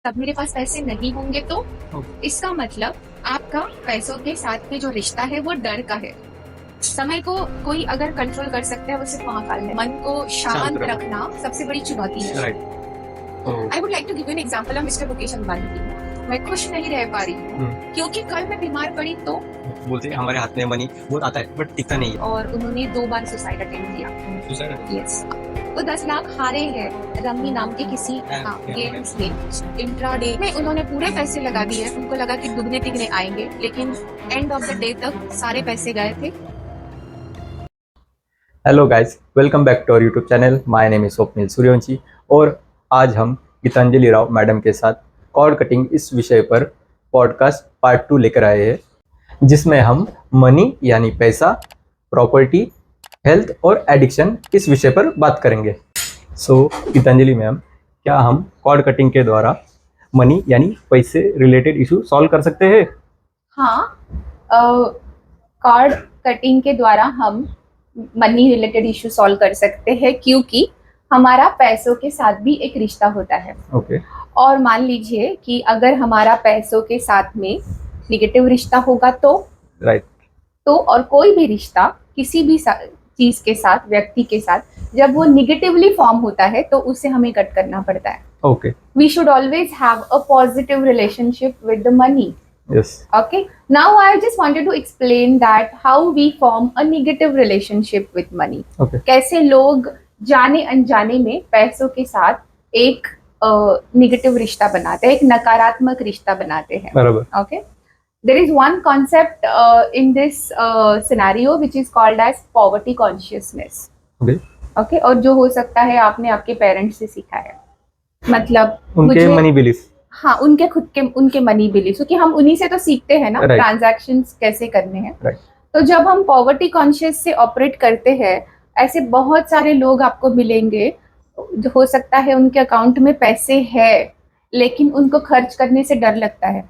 तब मेरे पास पैसे नहीं होंगे तो इसका मतलब आपका पैसों के साथ में जो रिश्ता है वो डर का है। समय को कोई अगर कंट्रोल कर सकता है वो सिर्फ महाकाल है। मन को शांत रखना सबसे बड़ी चुनौती है। I would like to give an example of mister Mukesh Ambani की। मैं खुश नहीं रह पा रही हूँ क्योंकि कल मैं बीमार पड़ी तो बोलते हैं हमारे हाथ में मनी बहुत आता है बट टिकता नहीं है। और उन्होंने 2 बार सुसाइड अटेम्प्ट किया। यस, वो 10 लाख हारे हैं रम्मी नाम के किसी गेम्स में। इंट्राडे में उन्होंने पूरे पैसे लगा दिए। उनको लगा कि दुगने तिगने आएंगे, लेकिन एंड ऑफ द डे तक सारे पैसे गए थे। Hello guys, welcome back to our YouTube channel. My name is Swapnil Suryavanshi और आज हम गीतांजलि राव मैडम के साथ कॉर्ड कटिंग इस विषय पर पॉडकास्ट पार्ट 2 लेकर आए हैं, जिसमें हम मनी यानी पैसा, प्रॉपर्टी, हेल्थ और एडिक्शन इस विषय पर बात करेंगे। सो गीतांजलि मैम, क्या हम कॉर्ड कटिंग के द्वारा मनी यानी पैसे रिलेटेड इशू सॉल्व कर सकते हैं? हाँ, कॉर्ड कटिंग के द्वारा हम मनी रिलेटेड इशू सॉल्व कर सकते हैं, क्योंकि हमारा पैसों के साथ भी एक रिश्ता होता है। ओके। और मान लीजिए कि अगर हमारा पैसों के साथ में निगेटिव रिश्ता होगा तो राइट। तो और कोई भी रिश्ता किसी भी चीज के साथ, व्यक्ति के साथ, जब वो निगेटिवली फॉर्म होता है तो उसे हमें कट करना पड़ता है। Okay. We should always have a positive relationship with the money. Yes. Okay. Now I just wanted to explain that how we form a negative relationship with money. Okay. कैसे लोग जाने अनजाने में पैसों के साथ एक नेगेटिव रिश्ता बनाते हैं, एक नकारात्मक रिश्ता बनाते हैं। बराबर। Okay. There is one concept in this scenario which is called as poverty consciousness. Okay. Okay. और जो हो सकता है आपने आपके पेरेंट्स से सीखा है, मतलब उनके मनी बिलीफ। हाँ, उनके मनी बिलीफ, क्योंकि हम उन्हीं से तो सीखते हैं ना ट्रांजैक्शंस कैसे करने हैं। तो जब हम पॉवर्टी कॉन्शियस से ऑपरेट करते हैं, ऐसे बहुत सारे लोग आपको मिलेंगे, जो हो सकता है उनके अकाउंट में पैसे है लेकिन उनको खर्च करने से डर लगता है।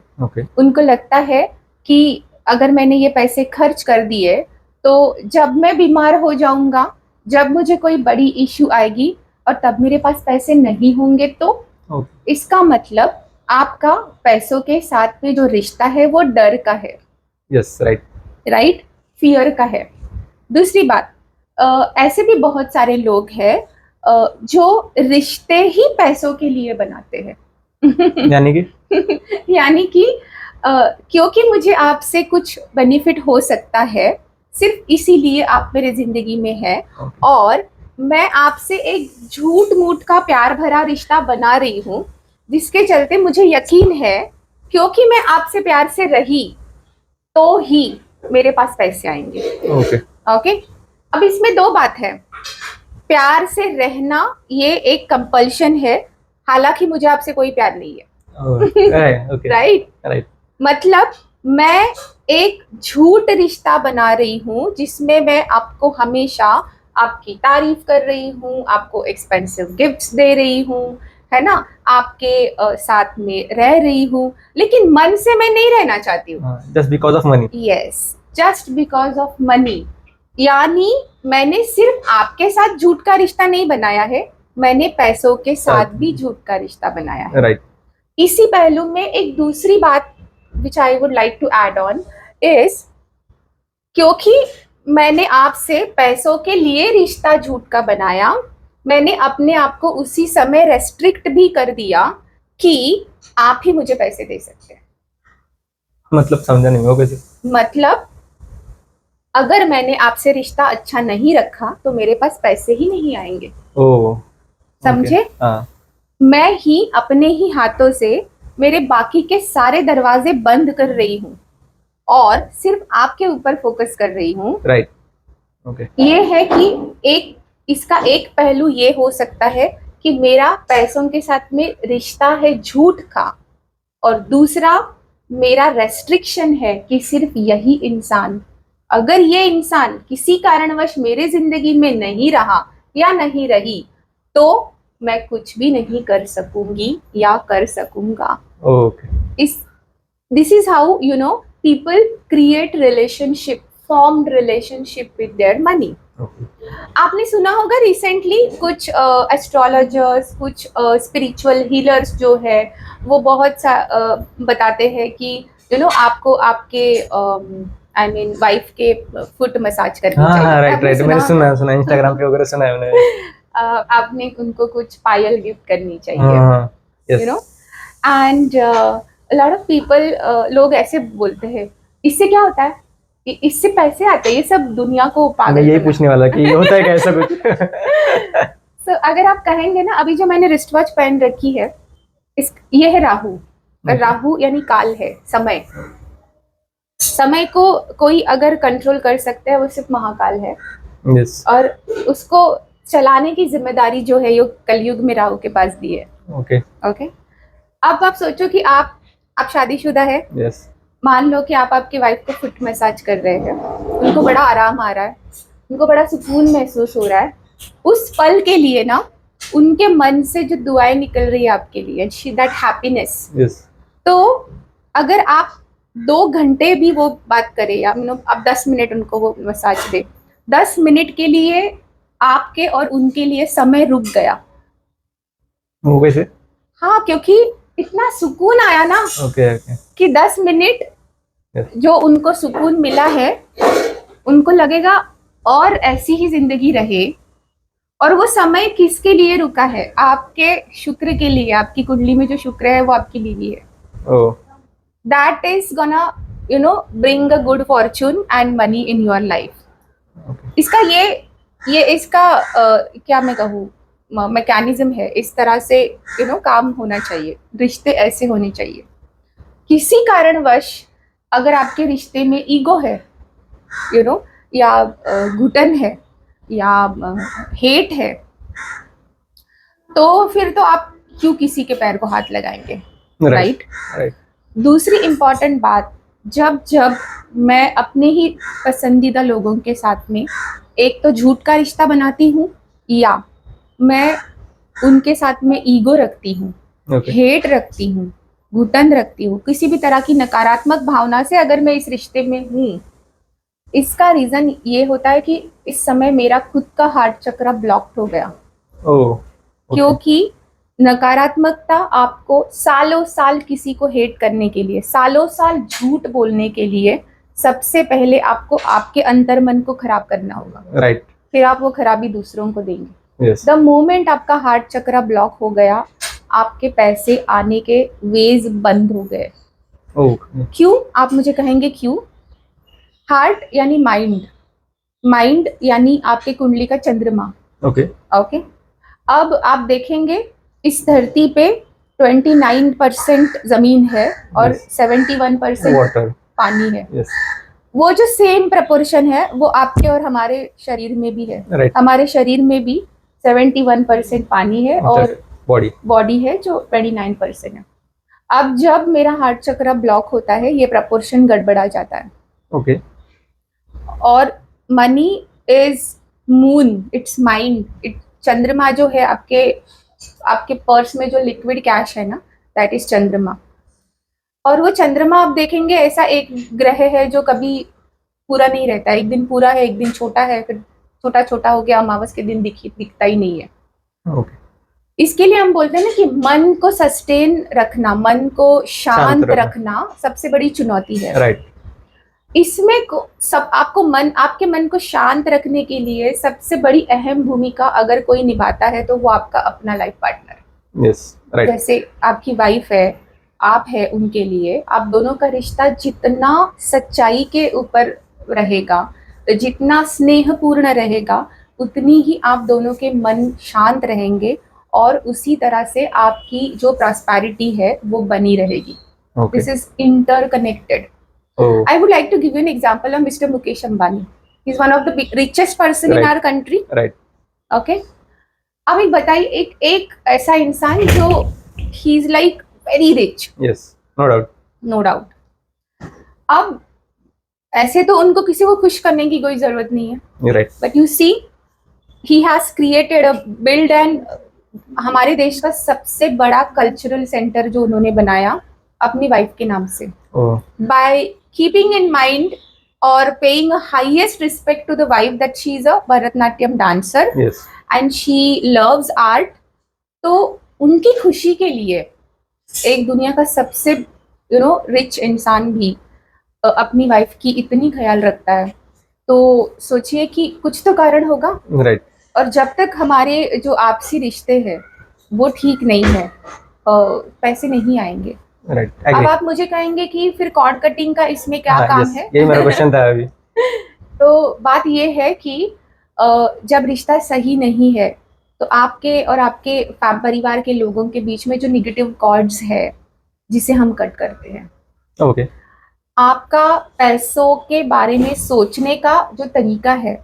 उनको लगता है कि अगर मैंने ये पैसे खर्च कर दिए तो जब मैं बीमार हो जाऊंगा, जब मुझे कोई बड़ी इश्यू आएगी और तब मेरे पास पैसे नहीं होंगे तो इसका मतलब आपका पैसों के साथ में जो रिश्ता है वो डर का है। यस, राइट, फियर का है। दूसरी बात, ऐसे भी बहुत सारे लोग हैं जो रिश्ते ही पैसों के लिए बनाते हैं। यानी कि क्योंकि मुझे आपसे कुछ बेनिफिट हो सकता है, सिर्फ इसीलिए आप मेरे जिंदगी में है। और मैं आपसे एक झूठ मूठ का प्यार भरा रिश्ता बना रही हूँ, जिसके चलते मुझे यकीन है क्योंकि मैं आपसे प्यार से रही तो ही मेरे पास पैसे आएंगे। ओके। अब इसमें 2 बात है। प्यार से रहना ये एक कंपल्शन है, हालांकि मुझे आपसे कोई प्यार नहीं है। राइट। मतलब मैं एक झूठ रिश्ता बना रही हूँ जिसमें मैं आपको हमेशा आपकी तारीफ कर रही हूँ, आपको एक्सपेंसिव गिफ्ट्स दे रही हूँ, है ना, आपके साथ में रह रही हूँ, लेकिन मन से मैं नहीं रहना चाहती हूँ। Just because of money. Yes, just because of money. यानी मैंने सिर्फ आपके साथ झूठ का रिश्ता नहीं बनाया है, मैंने पैसों के साथ भी झूठ का रिश्ता बनाया है। राइट। इसी पहलू में एक दूसरी बात which I would like to add on is, क्योंकि मैंने आपसे पैसों के लिए रिश्ता झूठ का बनाया, मैंने अपने आप को उसी समय रेस्ट्रिक्ट भी कर दिया कि आप ही मुझे पैसे दे सकते हैं। मतलब समझा नहीं हो कैसे? मतलब अगर मैंने आपसे रिश्ता अच्छा नहीं रखा तो मेरे पास पैसे ही नहीं आएंगे। समझे? मैं ही अपने ही हाथों से मेरे बाकी के सारे दरवाजे बंद कर रही हूँ और सिर्फ आपके ऊपर फोकस कर रही हूँ। राइट। ये है कि इसका एक पहलू ये हो सकता है कि मेरा पैसों के साथ में रिश्ता है झूठ का, और दूसरा मेरा रेस्ट्रिक्शन है कि सिर्फ यही इंसान, अगर ये इंसान किसी कारणवश मेरे जिंदगी में नहीं रहा या नहीं रही तो मैं कुछ भी नहीं कर सकूंगी या कर सकूंगा। This is how people create formed relationship with their money. आपने सुना होगा रिसेंटली कुछ एस्ट्रोलॉजर्स, कुछ स्पिरिचुअल हीलर्स जो है वो बहुत बताते हैं कि आपको आपके आई मीन वाइफ के फुट मसाज करनी हाँ चाहिए। हाँ, राइट आपने राइट, सुना मैंने होगा? सुना इंस्टाग्राम पे वगैरह सुना है मैंने। आपने उनको कुछ पायल गिफ्ट करनी चाहिए, हाँ, you know. And lot of people, लोग ऐसे बोलते हैं इससे क्या होता है, इससे पैसे आते हैं, ये सब दुनिया को मैं पागल यही बना। पूछने वाला कि होता है क्या ऐसा कुछ? So, अगर आप कहेंगे ना, अभी जो मैंने रिस्ट वॉच पहन रखी है, ये है राहु। राहु यानी काल है, समय। समय को कोई अगर कंट्रोल कर सकता है वो सिर्फ महाकाल है। यस। और उसको चलाने की जिम्मेदारी जो है ये कलयुग में राहु के पास दी है। Okay okay. अब आप सोचो कि आप शादीशुदा है। यस। मान लो कि आप आपकी वाइफ को फुट मसाज कर रहे हैं, उनको बड़ा आराम आ रहा है, उनको बड़ा सुकून महसूस हो रहा है। उस पल के लिए ना उनके मन से जो दुआएं निकल रही है आपके लिए, दैट हैप्पीनेस। यस। तो अगर आप 2 घंटे भी वो बात करें, या आप 10 मिनट उनको वो मसाज दे, 10 मिनट के लिए आपके और उनके लिए समय रुक गया। वो कैसे? हाँ, क्योंकि इतना सुकून आया ना। Okay okay. कि 10 मिनट Yes. जो उनको सुकून मिला है, उनको लगेगा और ऐसी ही जिंदगी रहे। और वो समय किसके लिए रुका है? आपके शुक्र के लिए। आपकी कुंडली में जो शुक्र है वो आपकी बीवी है। Oh. That is gonna bring a good fortune and money in your life. इसका ये इसका क्या मैं कहूँ, मैकेनिज्म है। इस तरह से काम होना चाहिए, रिश्ते ऐसे होने चाहिए। किसी कारणवश अगर आपके रिश्ते में ईगो है, या घुटन है, या हेट है, तो फिर तो आप क्यों किसी के पैर को हाथ लगाएंगे, राइट? दूसरी इम्पॉर्टेंट बात, जब मैं अपने ही पसंदीदा लोगों के साथ में एक तो झूठ का रिश्ता बनाती हूँ, या मैं उनके साथ में ईगो रखती हूँ, हेट रखती हूँ, घुटन रखती हूँ, किसी भी तरह की नकारात्मक भावना से अगर मैं इस रिश्ते में हूँ, इसका रीजन ये होता है कि इस समय मेरा खुद का हार्ट चक्र ब्लॉक्ड हो गया। क्योंकि नकारात्मकता आपको सालों साल किसी को हेट करने के लिए, सालों साल झूठ बोलने के लिए, सबसे पहले आपको आपके अंतर्मन को खराब करना होगा, राइट? फिर आप वो खराबी दूसरों को देंगे। द मोमेंट आपका हार्ट चक्र ब्लॉक हो गया, आपके पैसे आने के वेज बंद हो गए। क्यों? आप मुझे कहेंगे क्यों? हार्ट यानी माइंड, माइंड यानी आपके कुंडली का चंद्रमा। ओके। अब आप देखेंगे इस धरती पे 29% जमीन है और 71% पानी है। वो जो सेम प्रपोर्शन है वो आपके और हमारे शरीर में भी है। हमारे शरीर में भी 71% पानी है और बॉडी है जो 29% है। अब जब मेरा हार्ट चक्र ब्लॉक होता है, ये प्रपोर्शन गड़बड़ा जाता है। ओके। और money is moon, it's mind. चंद्रमा जो है आपके पर्स में जो लिक्विड कैश है ना, दैट इज चंद्रमा। और वो चंद्रमा आप देखेंगे ऐसा एक ग्रह है जो कभी पूरा नहीं रहता। एक दिन पूरा है, एक दिन छोटा है, फिर छोटा छोटा हो गया, अमावस के दिन दिखता ही नहीं है। ओके। इसके लिए हम बोलते हैं ना कि मन को सस्टेन रखना, मन को शांत रखना सबसे बड़ी चुनौती है, राइट? इसमें आपके मन को शांत रखने के लिए सबसे बड़ी अहम भूमिका अगर कोई निभाता है तो वो आपका अपना लाइफ पार्टनर। Yes, right. जैसे आपकी वाइफ है, आप है, उनके लिए आप दोनों का रिश्ता जितना सच्चाई के ऊपर रहेगा, जितना स्नेहपूर्ण रहेगा, उतनी ही आप दोनों के मन शांत रहेंगे और उसी तरह से आपकी जो प्रॉस्पेरिटी है वो बनी रहेगी। This is interconnected. I would like to give you an example of Mr. Mukesh Ambani. He's one of the richest person in our country. Right. Okay. अब एक बताइए, एक ऐसा इंसान जो he is like very rich. Yes, no doubt. No doubt. अब ऐसे तो उनको किसी को खुश करने की कोई जरूरत नहीं है. Right. But you see, he has created a build and हमारे देश का सबसे बड़ा कल्चरल सेंटर जो उन्होंने बनाया अपनी वाइफ के नाम से। बाय कीपिंग इन माइंड और paying highest respect to the wife that she is a Bharatanatyam dancer yes and she loves art. तो उनकी खुशी के लिए एक दुनिया का सबसे रिच इंसान भी अपनी वाइफ की इतनी ख्याल रखता है, तो सोचिए कि कुछ तो कारण होगा। राइट और जब तक हमारे जो आपसी रिश्ते हैं वो ठीक नहीं है, पैसे नहीं आएंगे। राइट अब आप मुझे कहेंगे कि फिर कॉर्ड कटिंग का इसमें क्या हाँ, काम yes, है? यही मेरा क्वेश्चन था अभी। तो बात ये है कि जब रिश्ता सही नहीं है तो आपके और आपके परिवार के लोगों के बीच में जो निगेटिव कॉर्ड्स है जिसे हम कट करते हैं, ओके आपका पैसों के बारे में सोचने का जो तरीका है,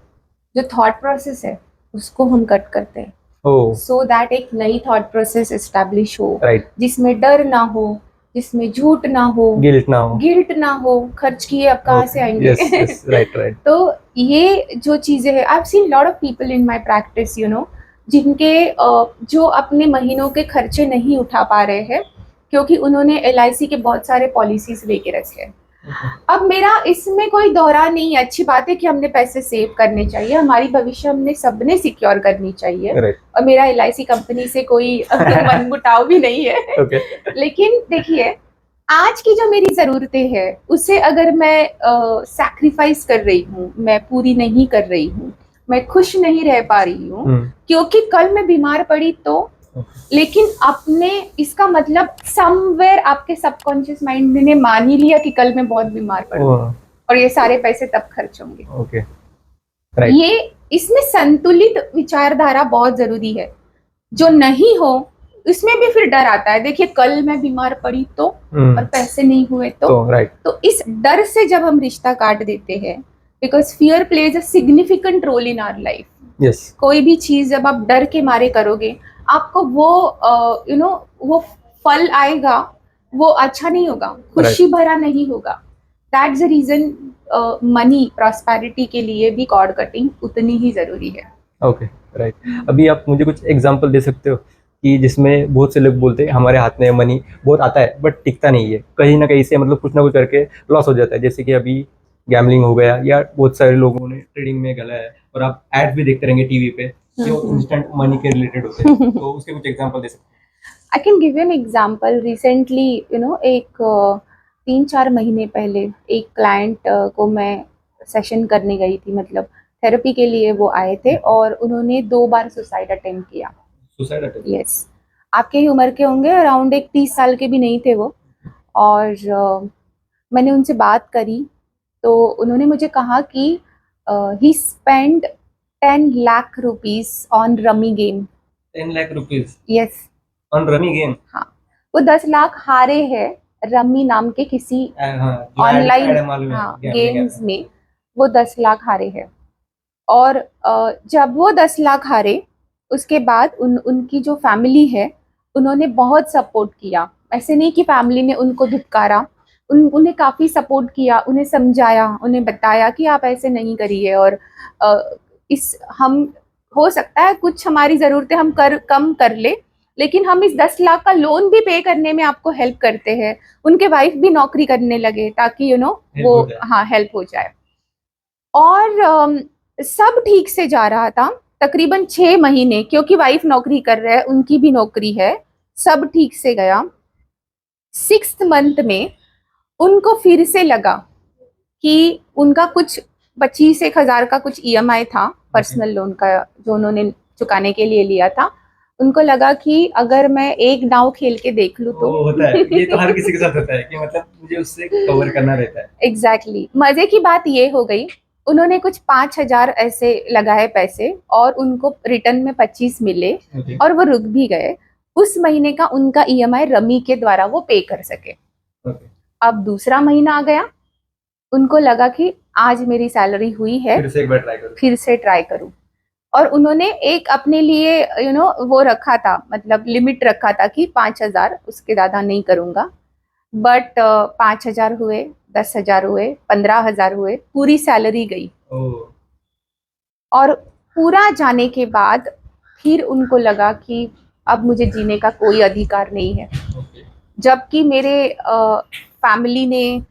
जो थॉट प्रोसेस है, उसको हम कट करते हैं ओह सो दैट एक नई थॉट प्रोसेस एस्टैब्लिश हो, राइट, जिसमें डर ना हो, जिसमें झूठ ना हो, गिल्ट ना हो। गिल्ट ना हो, खर्च किए अब कहाँ से आएंगे। यस यस राइट राइट तो ये जो चीजें हैं, I have seen lot of people in my practice जिनके जो अपने महीनों के खर्चे नहीं उठा पा रहे हैं क्योंकि उन्होंने LIC के बहुत सारे पॉलिसीज लेके रखे हैं। अब मेरा इसमें कोई दोहरा नहीं है, अच्छी बात है कि हमने पैसे सेव करने चाहिए, हमारी भविष्य हमने सबने सिक्योर करनी चाहिए। राइट और मेरा LIC कंपनी से कोई मनमुटाव भी नहीं है। ओके लेकिन देखिए, आज की जो मेरी जरूरतें हैं उसे अगर मैं सैक्रिफाइस कर रही हूँ, मैं पूरी नहीं कर रही हूँ, मैं खुश नहीं रह पा रही हूँ क्योंकि कल मैं बीमार पड़ी तो, लेकिन अपने इसका मतलब समवेयर आपके सबकॉन्शियस माइंड ने मान ही लिया कि कल मैं बहुत बीमार पड़ूंगी और ये सारे पैसे तब खर्च होंगे। ओके राइट, ये इसमें संतुलित विचारधारा बहुत जरूरी है। जो नहीं हो इसमें भी फिर डर आता है, देखिए कल मैं बीमार पड़ी तो और पैसे नहीं हुए तो राइट, तो इस डर से जब हम रिश्ता काट देते हैं, because fear plays a significant role in our life. Yes कोई भी चीज जब आप डर के मारे करोगे, आपको वो वो फल आएगा, वो अच्छा नहीं होगा, खुशी भरा नहीं होगा। That's the reason money prosperity के लिए भी कॉर्ड कटिंग उतनी ही जरूरी है। Okay right. अभी आप मुझे कुछ एग्जांपल दे सकते हो कि जिसमें बहुत से लोग बोलते हैं हमारे हाथ में मनी बहुत आता है बट टिकता नहीं है, कहीं ना कहीं से मतलब कुछ ना कुछ करके लॉस हो जाता है, जैसे कि अभी गैमलिंग हो गया या बहुत सारे लोगों ने ट्रेडिंग में गला है, और आप एड भी देखते रहेंगे टीवी पे जो इंस्टेंट मनी के रिलेटेड होते हैं, तो उसके कुछ एग्जांपल दे सकते हैं? I can give you an example. Recently एक 3-4 महीने पहले एक क्लाइंट को मैं सेशन करने गई थी, मतलब थेरेपी के लिए वो आए थे और उन्होंने 2 बार सुसाइड अटेम्प्ट किया। Suicide attempt? यस, आपके ही उम्र के होंगे, अराउंड एक 30 साल के भी नहीं थे वो। और मैंने उनसे बात करी तो उन्होंने मुझे कहा कि he spend 10 lakh rupees on rummy game. 10 lakh rupees yes, on rummy game? हाँ, वो 10 लाख हारे हैं रमी नाम के किसी ऑनलाइन गेम्स में, वो 10 लाख हारे हैं। और जब वो 10 लाख हारे उसके बाद उनकी जो फैमिली है उन्होंने बहुत सपोर्ट किया। ऐसे नहीं कि फैमिली ने उनको धिक्कारा, उन्हें काफ़ी सपोर्ट किया, उन्हें समझाया, उन्हें बताया कि आप ऐसे नहीं करिए, और हम हो सकता है कुछ हमारी ज़रूरतें हम कम कर ले, लेकिन हम इस 10 लाख का लोन भी पे करने में आपको हेल्प करते हैं। उनके वाइफ भी नौकरी करने लगे ताकि वो हेल्प हो जाए। और सब ठीक से जा रहा था तकरीबन 6 महीने, क्योंकि वाइफ नौकरी कर रहे हैं, उनकी भी नौकरी है, सब ठीक से गया। 6th मंथ में उनको फिर से लगा कि उनका कुछ 25,000 का कुछ EMI था पर्सनल लोन का जो उन्होंने चुकाने के लिए लिया था। उनको लगा कि अगर मैं एक नाव खेल के देख लूं तो होता है, ये तो हर किसी के साथ होता है कि मतलब मुझे उससे कवर करना रहता है। एग्जैक्टली। मजे की बात ये हो गई, उन्होंने कुछ 5,000 ऐसे लगाए पैसे और उनको रिटर्न में 25 मिले और वो रुक भी गए। उस महीने का उनका EMI रमी के द्वारा वो पे कर सके। अब दूसरा महीना आ गया, उनको लगा कि आज मेरी सैलरी हुई है, फिर से एक बार ट्राई करूं, फिर से ट्राई करूं। और उन्होंने एक अपने लिए वो रखा था, मतलब लिमिट रखा था कि 5,000, उसके ज़्यादा नहीं करूंगा। बट 5,000 हुए, 10,000 हुए, 15,000 हुए, पूरी सैलरी गई। और पूरा जाने के बाद फिर उनको लगा कि अब मुझे जीने का कोई अधिकार नहीं है। जबकि मेरे फैमिली ने,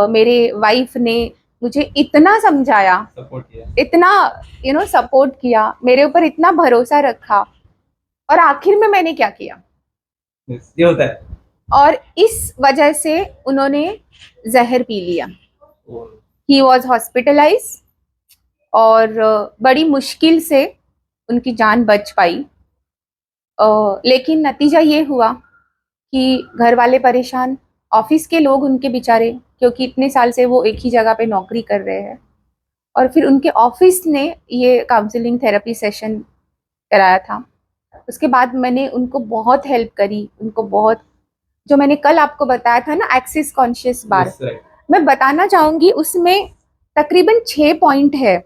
मेरे वाइफ ने मुझे इतना समझाया, सपोर्ट किया। इतना सपोर्ट किया, मेरे ऊपर इतना भरोसा रखा, और आखिर में मैंने क्या किया, ये होता है। और इस वजह से उन्होंने जहर पी लिया। ही वॉज हॉस्पिटलाइज, और बड़ी मुश्किल से उनकी जान बच पाई। लेकिन नतीजा ये हुआ कि घर वाले परेशान, ऑफिस के लोग उनके बेचारे, क्योंकि इतने साल से वो एक ही जगह पे नौकरी कर रहे हैं, और फिर उनके ऑफिस ने ये काउंसलिंग थेरेपी सेशन कराया था। उसके बाद मैंने उनको बहुत हेल्प करी, उनको बहुत, जो मैंने कल आपको बताया था ना, एक्सिस कॉन्शियस बार, मैं बताना चाहूंगी उसमें तकरीबन 6 पॉइंट है।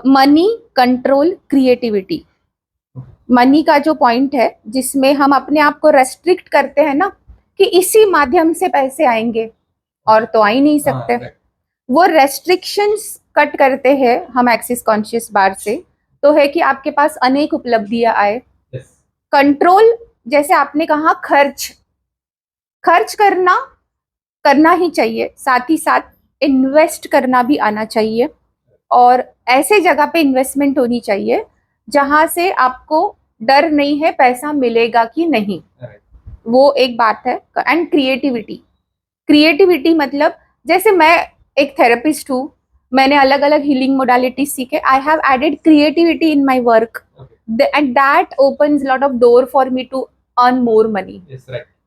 Money, control, creativity. मनी का जो पॉइंट है जिसमें हम अपने आप को रेस्ट्रिक्ट करते हैं ना, कि इसी माध्यम से पैसे आएंगे और तो आ ही नहीं सकते, वो रेस्ट्रिक्शंस कट करते हैं हम एक्सिस कॉन्शियस बार से, तो है कि आपके पास अनेक उपलब्धियां आए। कंट्रोल, जैसे आपने कहा, खर्च करना ही चाहिए, साथ ही साथ इन्वेस्ट करना भी आना चाहिए, और ऐसे जगह पे इन्वेस्टमेंट होनी चाहिए जहां से आपको डर नहीं है पैसा मिलेगा कि नहीं, वो एक बात है। एंड क्रिएटिविटी मतलब, जैसे मैं एक थेरेपिस्ट हूँ, मैंने अलग अलग हीलिंग मोडालिटी सीखे, I have added creativity in my work, and that opens lot of door for me to earn more money.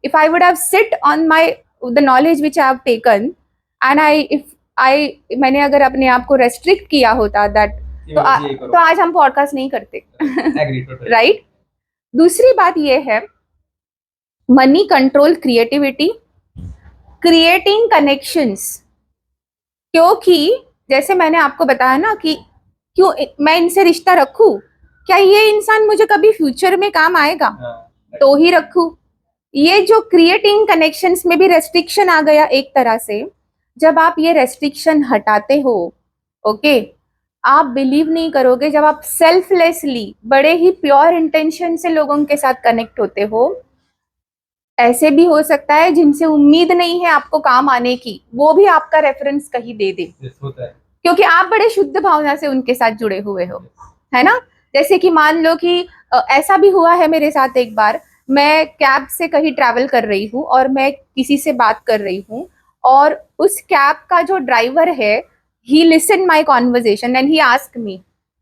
If I would have sit on the knowledge which I have taken, and मैंने अगर अपने आप को restrict किया होता that, तो आज हम पॉडकास्ट नहीं करते, राइट? दूसरी बात ये है, money, control, creativity, creating connections, क्योंकि जैसे मैंने आपको बताया ना कि क्यों मैं इनसे रिश्ता रखूं, क्या ये इंसान मुझे कभी फ्यूचर में काम आएगा, तो ही रखूं। ये जो क्रिएटिंग कनेक्शंस में भी रेस्ट्रिक्शन आ गया एक तरह से, जब आप ये रेस्ट्रिक्शन हटाते हो, ओके, आप बिलीव नहीं करोगे, जब आप सेल्फलेसली बड़े ही प्योर इंटेंशन से लोगों के साथ कनेक्ट होते हो, ऐसे भी हो सकता है जिनसे उम्मीद नहीं है आपको काम आने की, वो भी आपका रेफरेंस कहीं दे दे, क्योंकि आप बड़े शुद्ध भावना से उनके साथ जुड़े हुए हो, है ना? जैसे कि मान लो कि ऐसा भी हुआ है मेरे साथ एक बार, मैं कैब से कहीं ट्रैवल कर रही हूँ और मैं किसी से बात कर रही हूँ, और उस कैब का जो ड्राइवर है, ही listen my conversation and he ask me,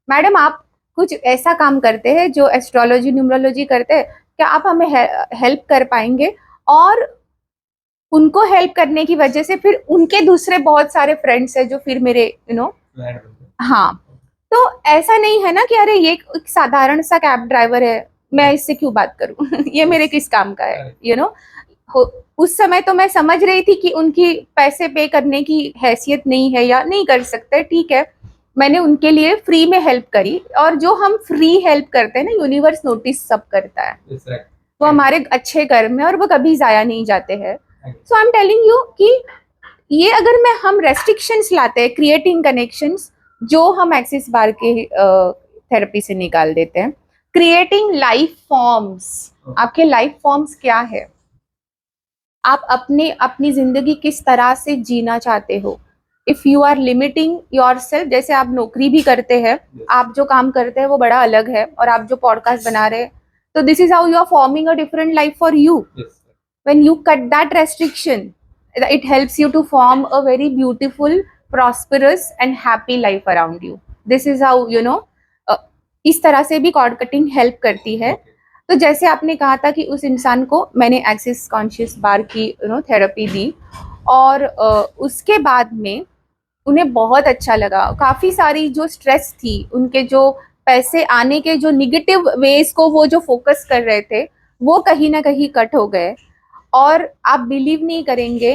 madam आप कुछ ऐसा काम करते हैं जो एस्ट्रोलॉजी न्यूमरोलॉजी करते हैं, क्या आप हमें हेल्प कर पाएंगे? और उनको हेल्प करने की वजह से फिर उनके दूसरे बहुत सारे फ्रेंड्स हैं जो फिर मेरे हाँ, तो ऐसा नहीं है ना कि अरे ये एक साधारण सा कैब ड्राइवर है, मैं इससे क्यों बात करूं ये मेरे किस काम का है, उस समय तो मैं समझ रही थी कि उनकी पैसे पे करने की हैसियत नहीं है या नहीं कर सकते, ठीक है, मैंने उनके लिए फ्री में हेल्प करी, और जो हम फ्री हेल्प करते हैं ना, यूनिवर्स नोटिस सब करता है, वो हमारे अच्छे कर्म में, और वो कभी जाया नहीं जाते हैं। सो आई एम टेलिंग यू कि ये अगर हम रेस्ट्रिक्शंस लाते हैं, क्रिएटिंग कनेक्शंस, जो हम एक्सिस बार के थेरेपी से निकाल देते हैं। क्रिएटिंग लाइफ फॉर्म्स, आपके लाइफ फॉर्म्स क्या है, आप अपनी जिंदगी किस तरह से जीना चाहते हो। If you are limiting yourself, जैसे आप नौकरी भी करते हैं, आप जो काम करते हैं वो बड़ा अलग है, और आप जो पॉडकास्ट बना रहे हैं, तो this is how you are forming a different life for you. When you cut that restriction, it helps you to form a very beautiful, prosperous and happy life around you. This is how इस तरह से भी cord cutting help करती है। तो जैसे आपने कहा था कि उस इंसान को मैंने एक्सिस कॉन्शियस बार की थेरेपी दी, और उसके बाद में उन्हें बहुत अच्छा लगा, काफी सारी जो स्ट्रेस थी, उनके जो पैसे आने के जो निगेटिव वेज को वो जो फोकस कर रहे थे, वो कहीं ना कहीं कट हो गए। और आप बिलीव नहीं करेंगे,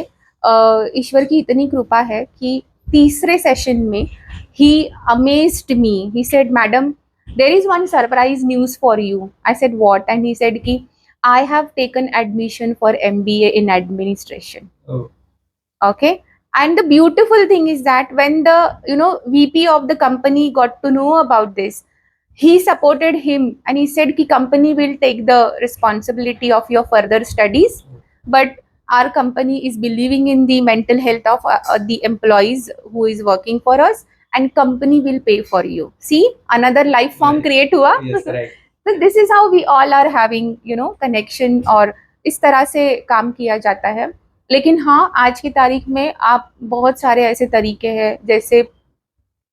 ईश्वर की इतनी कृपा है कि तीसरे सेशन में he amazed me, he said madam there is one surprise news for you. I said what? And he said कि I have taken admission for MBA in administration. Okay, and the beautiful thing is that when the VP of the company got to know about this, he supported him and he said ki company will take the responsibility of your further studies, but our company is believing in the mental health of the employees who is working for us, and company will pay for you. See, another life form Right. create हुआ. Yes, right. So this is how we all are having, you know, connection, और इस तरह से काम किया जाता है. लेकिन हाँ, आज की तारीख में आप बहुत सारे ऐसे तरीके हैं, जैसे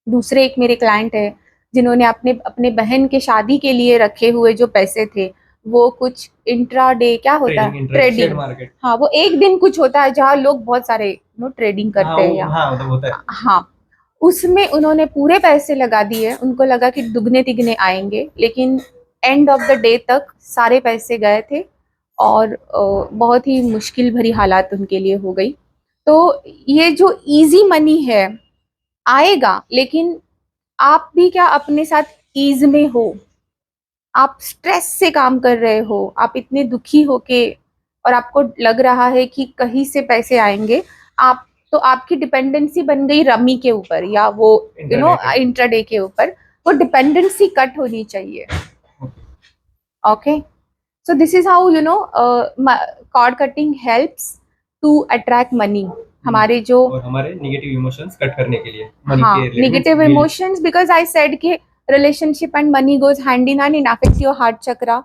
दूसरे एक मेरे क्लाइंट है जिन्होंने अपने बहन के शादी के लिए रखे हुए जो पैसे थे, वो कुछ इंट्रा डे क्या होता है, ट्रेडिंग. मार्केट. हाँ, वो एक दिन कुछ होता है जहाँ लोग बहुत सारे ट्रेडिंग करते हैं यहाँ. हाँ, मतलब होता है. हाँ, उसमें उन्होंने पूरे पैसे लगा दिए. उनको लगा कि दुगने तिगने आएंगे, लेकिन एंड ऑफ द डे तक सारे पैसे गए थे और बहुत ही मुश्किल भरी हालात उनके लिए हो गई. तो ये जो इजी मनी है आएगा, लेकिन आप भी क्या अपने साथ ईज में हो, आप स्ट्रेस से काम कर रहे हो, आप इतने दुखी होके और आपको लग रहा है कि कहीं से पैसे आएंगे, आप तो आपकी डिपेंडेंसी बन गई रमी के ऊपर या वो इंट्राडे के ऊपर. वो डिपेंडेंसी कट होनी चाहिए. Okay, so this is how cord cutting helps to attract money. हमारे जो और हमारे नेगेटिव इमोशंस कट करने के लिए. हाँ, negative emotions, because I said कि relationship and money goes hand in hand. In affect your heart chakra.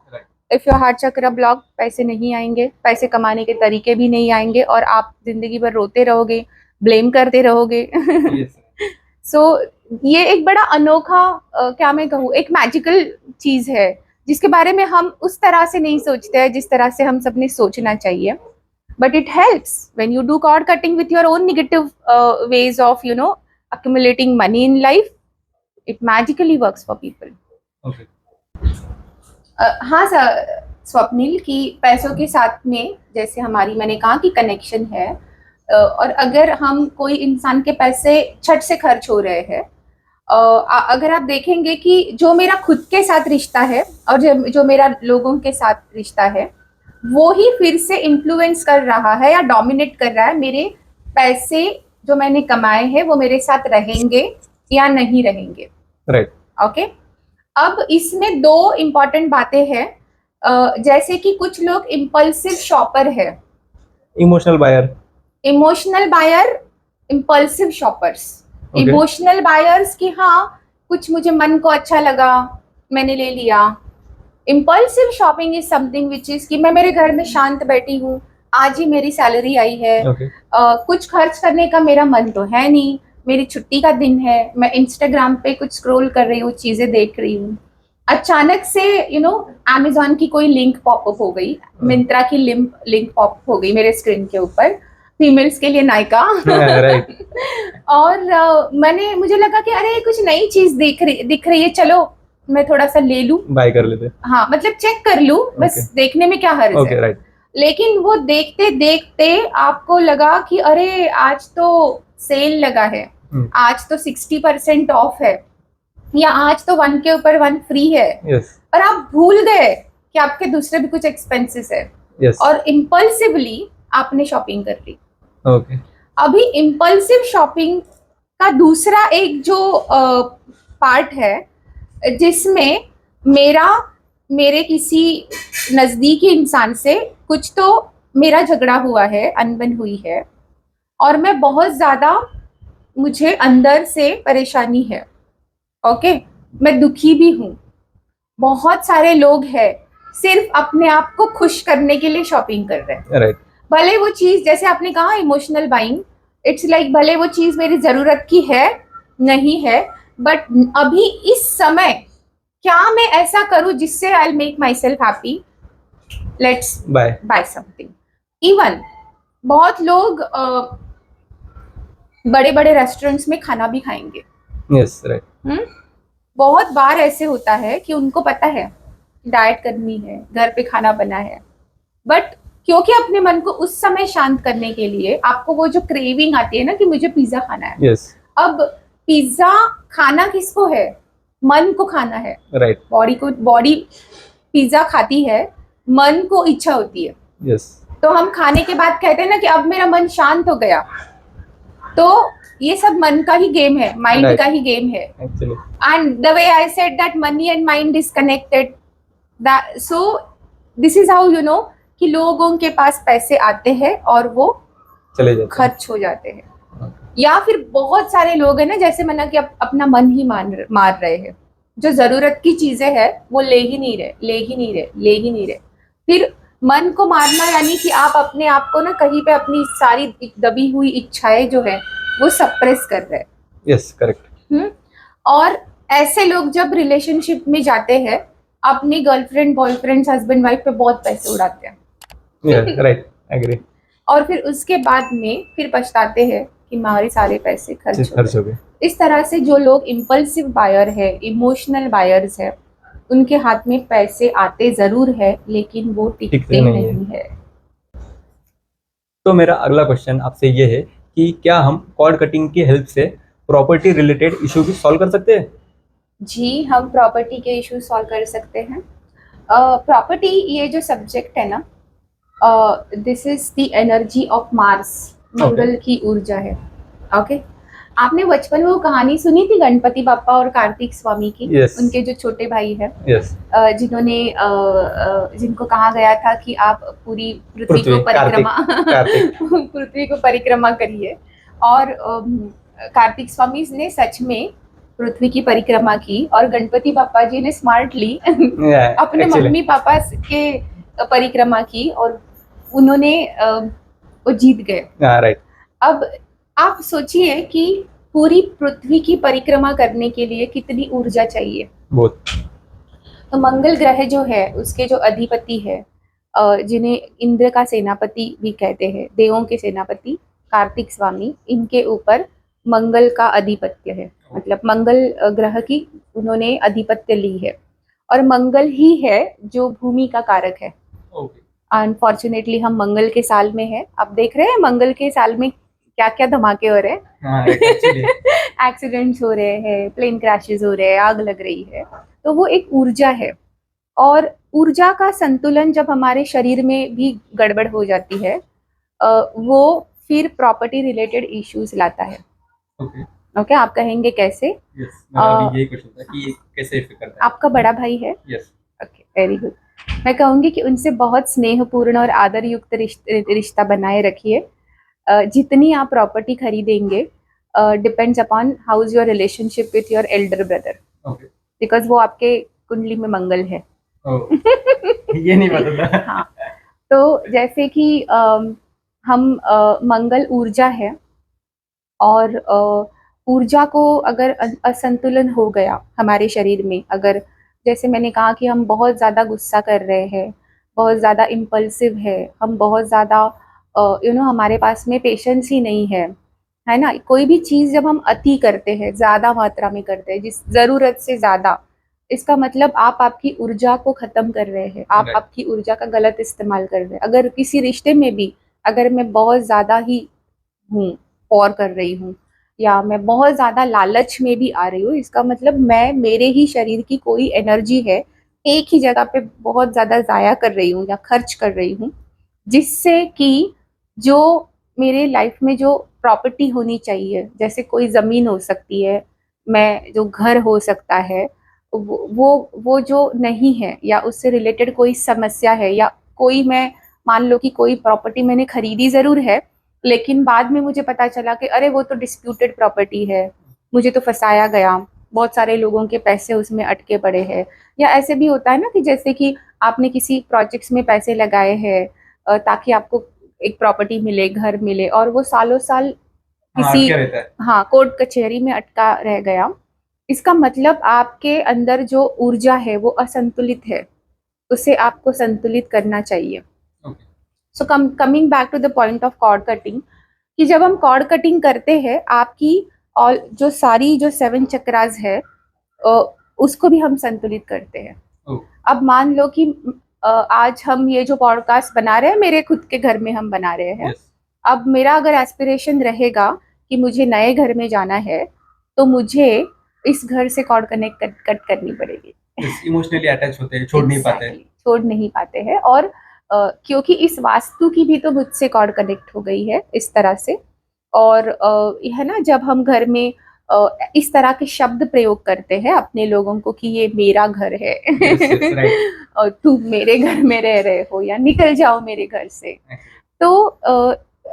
If your heart chakra block, पैसे नहीं आएंगे, पैसे कमाने के तरीके भी नहीं आएंगे, और आप जिंदगी भर रोते रहोगे, ब्लेम करते रहोगे. सो ये एक बड़ा अनोखा क्या मैं कहूँ, एक मैजिकल चीज है जिसके बारे में हम उस तरह से नहीं सोचते हैं जिस तरह से हम सबने सोचना चाहिए. But it helps when you do cord cutting with your own negative ways of, accumulating money in life. It magically works for people. Okay. हाँ सर, स्वप्निल, कि पैसों के साथ में जैसे हमारी, मैंने कहा कि कनेक्शन है, और अगर हम कोई इंसान के पैसे छट से खर्च हो रहे हैं, अगर आप देखेंगे कि जो मेरा खुद के साथ रिश्ता है और जो मेरा लोगों के साथ रिश्ता है, वो ही फिर से इन्फ्लुएंस कर रहा है या डोमिनेट कर रहा है. मेरे पैसे जो मैंने कमाए हैं वो मेरे साथ रहेंगे या नहीं रहेंगे. राइट. ओके, अब इसमें दो इम्पॉर्टेंट बातें हैं. जैसे कि कुछ लोग इम्पल्सिव शॉपर है. Emotional buyer, impulsive shoppers. Emotional buyers की हाँ, कुछ मुझे मन को अच्छा लगा, मैंने ले लिया. Impulsive shopping is something which is कि मैं मेरे घर में शांत बैठी हूँ, आज ही मेरी सैलरी आई है, कुछ खर्च करने का मेरा मन तो है नहीं, मेरी छुट्टी का दिन है, मैं इंस्टाग्राम पे कुछ स्क्रॉल कर रही हूँ, चीजें देख रही हूँ, अचानक से अमेजोन की कोई लिंक पॉपअप हो गई, मिंत्रा की लिंक पॉपअप हो गई मेरे स्क्रीन के ऊपर, फीमेल्स के लिए नायका. और मुझे लगा कि अरे कुछ नई चीज दिख रही है, चलो मैं थोड़ा सा ले लूं, बाय कर लेते. हाँ, मतलब चेक कर लूं, बस देखने में क्या हर्ज है. राइट. लेकिन वो देखते देखते आपको लगा कि अरे आज तो सेल लगा है, आज तो 60% ऑफ है, या आज तो 1 के ऊपर 1 फ्री है. और आप भूल गए कि आपके दूसरे भी कुछ एक्सपेंसेस है, और इम्पल्सिवली आपने शॉपिंग कर ली. अभी इम्पल्सिव शॉपिंग का दूसरा एक जो पार्ट है, जिसमें मेरे किसी नजदीकी इंसान से कुछ तो मेरा झगड़ा हुआ है, अनबन हुई है, और मैं बहुत ज्यादा, मुझे अंदर से परेशानी है. ओके, मैं दुखी भी हूँ. बहुत सारे लोग हैं सिर्फ अपने आप को खुश करने के लिए शॉपिंग कर रहे हैं. राइट. भले वो चीज, जैसे आपने कहा इमोशनल बाइंग, इट्स लाइक भले वो चीज मेरी जरूरत की है नहीं है, बट अभी इस समय क्या मैं ऐसा करूं जिससे I make myself happy, let's buy something. Even बहुत लोग बड़े बड़े रेस्टोरेंट्स में खाना भी खाएंगे. Yes, right. बहुत बार ऐसे होता है कि उनको पता है डाइट करनी है, घर पे खाना बना है, बट क्योंकि अपने मन को उस समय शांत करने के लिए आपको वो जो क्रेविंग आती है ना कि मुझे पिज्जा खाना है. yes. अब पिज्जा खाना किसको है? मन को खाना है. राइट. बॉडी पिज्जा खाती है, मन को इच्छा होती है. yes. तो हम खाने के बाद कहते हैं ना कि अब मेरा मन शांत हो गया. तो ये सब मन का ही गेम है, माइंड का ही गेम है. And the way I said that money and mind is connected, so this is how कि लोगों के पास पैसे आते हैं और वो चले जाते हैं। खर्च हो जाते हैं, या फिर बहुत सारे लोग हैं ना, जैसे मैंने कि अपना मन ही मार रहे हैं, जो जरूरत की चीजें हैं वो ले ही नहीं रहे। फिर मन को मारना यानी कि आप अपने आप को ना कहीं पे अपनी सारी दबी हुई इच्छाएं जो है वो सप्रेस कर रहे हैं। Yes, correct. और ऐसे लोग जब रिलेशनशिप में जाते हैं, अपनी गर्लफ्रेंड, बॉयफ्रेंड, हस्बैंड, वाइफ पे बहुत पैसे उड़ाते हैं। Right, agree. और फिर उसके बाद में फिर पछताते हैं कि हमारे सारे पैसे खर्च हो गए। इस तरह से जो लोग इम्पल्सिव बायर है, इमोशनल बायर्स है, उनके हाथ में पैसे आते जरूर है लेकिन वो टिकते नहीं है। तो मेरा अगला क्वेश्चन आपसे ये है कि क्या हम कॉर्ड कटिंग की हेल्प से प्रॉपर्टी रिलेटेड इशू भी सॉल्व कर सकते हैं? जी, हम प्रॉपर्टी के इशू सॉल्व कर सकते हैं। प्रॉपर्टी ये जो सब्जेक्ट है ना, this is the energy of Mars, Mangal की ऊर्जा है। ओके, आपने बचपन में वो कहानी सुनी थी गणपति बापा और कार्तिक स्वामी की? Yes. उनके जो छोटे भाई है, yes. जिन्होंने जिनको कहा गया था कि आप पूरी पृथ्वी को परिक्रमा पृथ्वी को परिक्रमा करिए, और कार्तिक स्वामी ने सच में पृथ्वी की परिक्रमा की, और गणपति बापा जी ने स्मार्टली अपने मम्मी पापा के परिक्रमा की और उन्होंने वो जीत गए। राइट। अब आप सोचिए कि पूरी पृथ्वी की परिक्रमा करने के लिए कितनी ऊर्जा चाहिए। बहुत। तो मंगल ग्रह जो है उसके जो अधिपति है, जिन्हें इंद्र का सेनापति भी कहते हैं, देवों के सेनापति कार्तिक स्वामी, इनके ऊपर मंगल का अधिपत्य है, मतलब मंगल ग्रह की उन्होंने अधिपत्य ली है, और मंगल ही है जो भूमि का कारक है। अनफॉर्चुनेटली हम मंगल के साल में है। आप देख रहे हैं मंगल के साल में क्या क्या धमाके हो रहे हैं, एक्सीडेंट्स हो रहे हैं, प्लेन क्रैशेस हो रहे हैं, आग लग रही है। तो वो एक ऊर्जा है, और ऊर्जा का संतुलन जब हमारे शरीर में भी गड़बड़ हो जाती है, वो फिर प्रॉपर्टी रिलेटेड इश्यूज लाता है। ओके, आप कहेंगे कैसे? यही क्वेश्चन था कि कैसे इफेक्ट करता है। आपका बड़ा भाई है? Okay, very good. मैं कहूंगी कि उनसे बहुत स्नेहपूर्ण और आदर युक्त रिश्ता बनाए रखिए। जितनी आप प्रॉपर्टी खरीदेंगे depends upon how is your relationship with your Elder brother, because वो आपके कुंडली में मंगल है। ये नहीं पता था। हाँ, तो जैसे कि हम मंगल ऊर्जा है, और ऊर्जा को अगर असंतुलन हो गया हमारे शरीर में, अगर जैसे मैंने कहा कि हम बहुत ज़्यादा गुस्सा कर रहे हैं, बहुत ज़्यादा इम्पल्सिव है, हम बहुत ज़्यादा हमारे पास में पेशेंस ही नहीं है ना। कोई भी चीज़ जब हम अति करते हैं, ज़्यादा मात्रा में करते हैं, जिस ज़रूरत से ज़्यादा, इसका मतलब आप आपकी ऊर्जा को ख़त्म कर रहे हैं, आप आपकी ऊर्जा का गलत इस्तेमाल कर रहे हैं। अगर किसी रिश्ते में भी अगर मैं बहुत ज़्यादा ही हूँ और कर रही हूँ, या मैं बहुत ज़्यादा लालच में भी आ रही हूँ, इसका मतलब मैं मेरे ही शरीर की कोई एनर्जी है एक ही जगह पे बहुत ज़्यादा ज़ाया कर रही हूँ या खर्च कर रही हूँ, जिससे कि जो मेरे लाइफ में जो प्रॉपर्टी होनी चाहिए, जैसे कोई ज़मीन हो सकती है, मैं जो घर हो सकता है, वो जो नहीं है, या उससे रिलेटेड कोई समस्या है, या कोई, मैं मान लो कि कोई प्रॉपर्टी मैंने खरीदी ज़रूर है, लेकिन बाद में मुझे पता चला कि अरे वो तो डिस्प्यूटेड प्रॉपर्टी है, मुझे तो फंसाया गया, बहुत सारे लोगों के पैसे उसमें अटके पड़े हैं। या ऐसे भी होता है ना कि जैसे कि आपने किसी प्रोजेक्ट्स में पैसे लगाए हैं ताकि आपको एक प्रॉपर्टी मिले, घर मिले, और वो सालों साल किसी कोर्ट कचहरी में अटका रह गया। इसका मतलब आपके अंदर जो ऊर्जा है वो असंतुलित है, उसे आपको संतुलित करना चाहिए। So coming back to the point of cord cutting, कि जब हम कॉर्ड कटिंग करते हैं, आपकी और जो सारी जो 7 चक्रास है उसको भी हम संतुलित करते हैं। अब मान लो कि आज हम ये जो पॉडकास्ट बना रहे हैं, मेरे खुद के घर में हम बना रहे हैं। अब मेरा अगर एस्पिरेशन रहेगा कि मुझे नए घर में जाना है, तो मुझे इस घर से कॉर्ड कनेक्ट कट करनी पड़ेगी। इमोशनली अटैच होते हैं, छोड़ नहीं पाते हैं। और क्योंकि इस वास्तु की भी तो मुझसे कॉर्ड कनेक्ट हो गई है इस तरह से। और है ना, जब हम घर में इस तरह के शब्द प्रयोग करते हैं अपने लोगों को कि ये मेरा घर है। yes, right. और तुम मेरे घर में रह रहे हो या निकल जाओ मेरे घर से। तो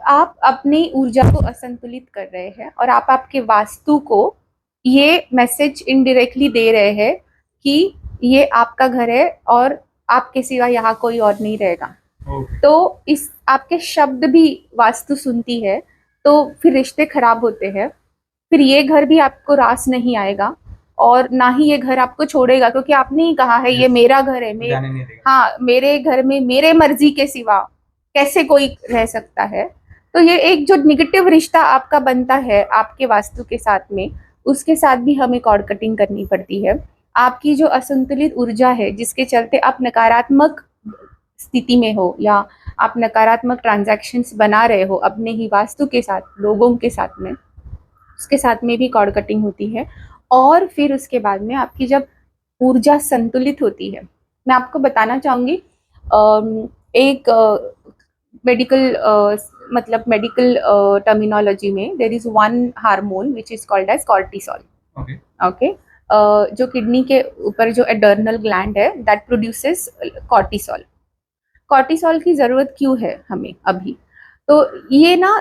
आप अपनी ऊर्जा को असंतुलित कर रहे हैं और आप आपके वास्तु को ये मैसेज इनडायरेक्टली दे रहे हैं कि ये आपका घर है और आपके सिवा यहाँ कोई और नहीं रहेगा। तो इस आपके शब्द भी वास्तु सुनती है, तो फिर रिश्ते खराब होते हैं। फिर ये घर भी आपको रास नहीं आएगा और ना ही ये घर आपको छोड़ेगा, क्योंकि आपने ही कहा है ये मेरा घर है। हाँ, मेरे घर में मेरे मर्जी के सिवा कैसे कोई रह सकता है। तो ये एक जो निगेटिव रिश्ता आपका बनता है आपके वास्तु के साथ में, उसके साथ भी हमें कॉर्ड कटिंग करनी पड़ती है। आपकी जो असंतुलित ऊर्जा है जिसके चलते आप नकारात्मक स्थिति में हो या आप नकारात्मक ट्रांजैक्शंस बना रहे हो अपने ही वास्तु के साथ, लोगों के साथ में, उसके साथ में भी कॉर्ड कटिंग होती है। और फिर उसके बाद में आपकी जब ऊर्जा संतुलित होती है, मैं आपको बताना चाहूँगी एक मेडिकल मतलब मेडिकल टर्मिनोलॉजी में there is one hormone which is called as cortisol. Okay, जो किडनी के ऊपर जो एडर्नल ग्लैंड है दैट प्रोड्यूसेस कॉर्टिसोल। कॉर्टिसोल की ज़रूरत क्यों है हमें अभी? तो ये ना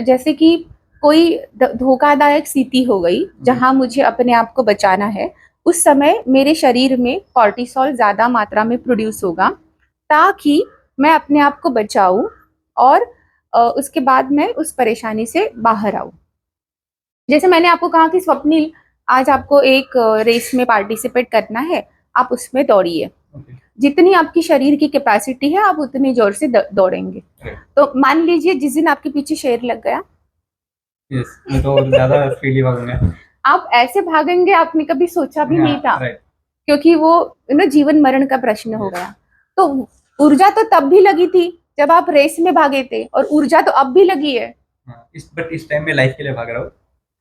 जैसे कि कोई धोखादायक स्थिति हो गई जहां मुझे अपने आप को बचाना है, उस समय मेरे शरीर में कॉर्टिसोल ज़्यादा मात्रा में प्रोड्यूस होगा ताकि मैं अपने आप को बचाऊं और उसके बाद मैं उस परेशानी से बाहर आऊं। जैसे मैंने आपको कहा कि स्वप्निल, आज आपको एक रेस में पार्टिसिपेट करना है, आप उसमें दौड़िए। जितनी आपकी शरीर की कैपेसिटी है आप उतनी जोर से दौड़ेंगे। तो मान लीजिए जिस दिन आपके पीछे शेर लग गया, मैं तो ज्यादा स्पीडली भागूंगा। आप ऐसे भागेंगे आपने कभी सोचा भी नहीं था, क्योंकि वो ना जीवन मरण का प्रश्न हो गया। तो ऊर्जा तो तब भी लगी थी जब आप रेस में भागे थे और ऊर्जा तो अब भी लगी है। बट इस टाइम में लाइफ के लिए भाग रहा हूँ।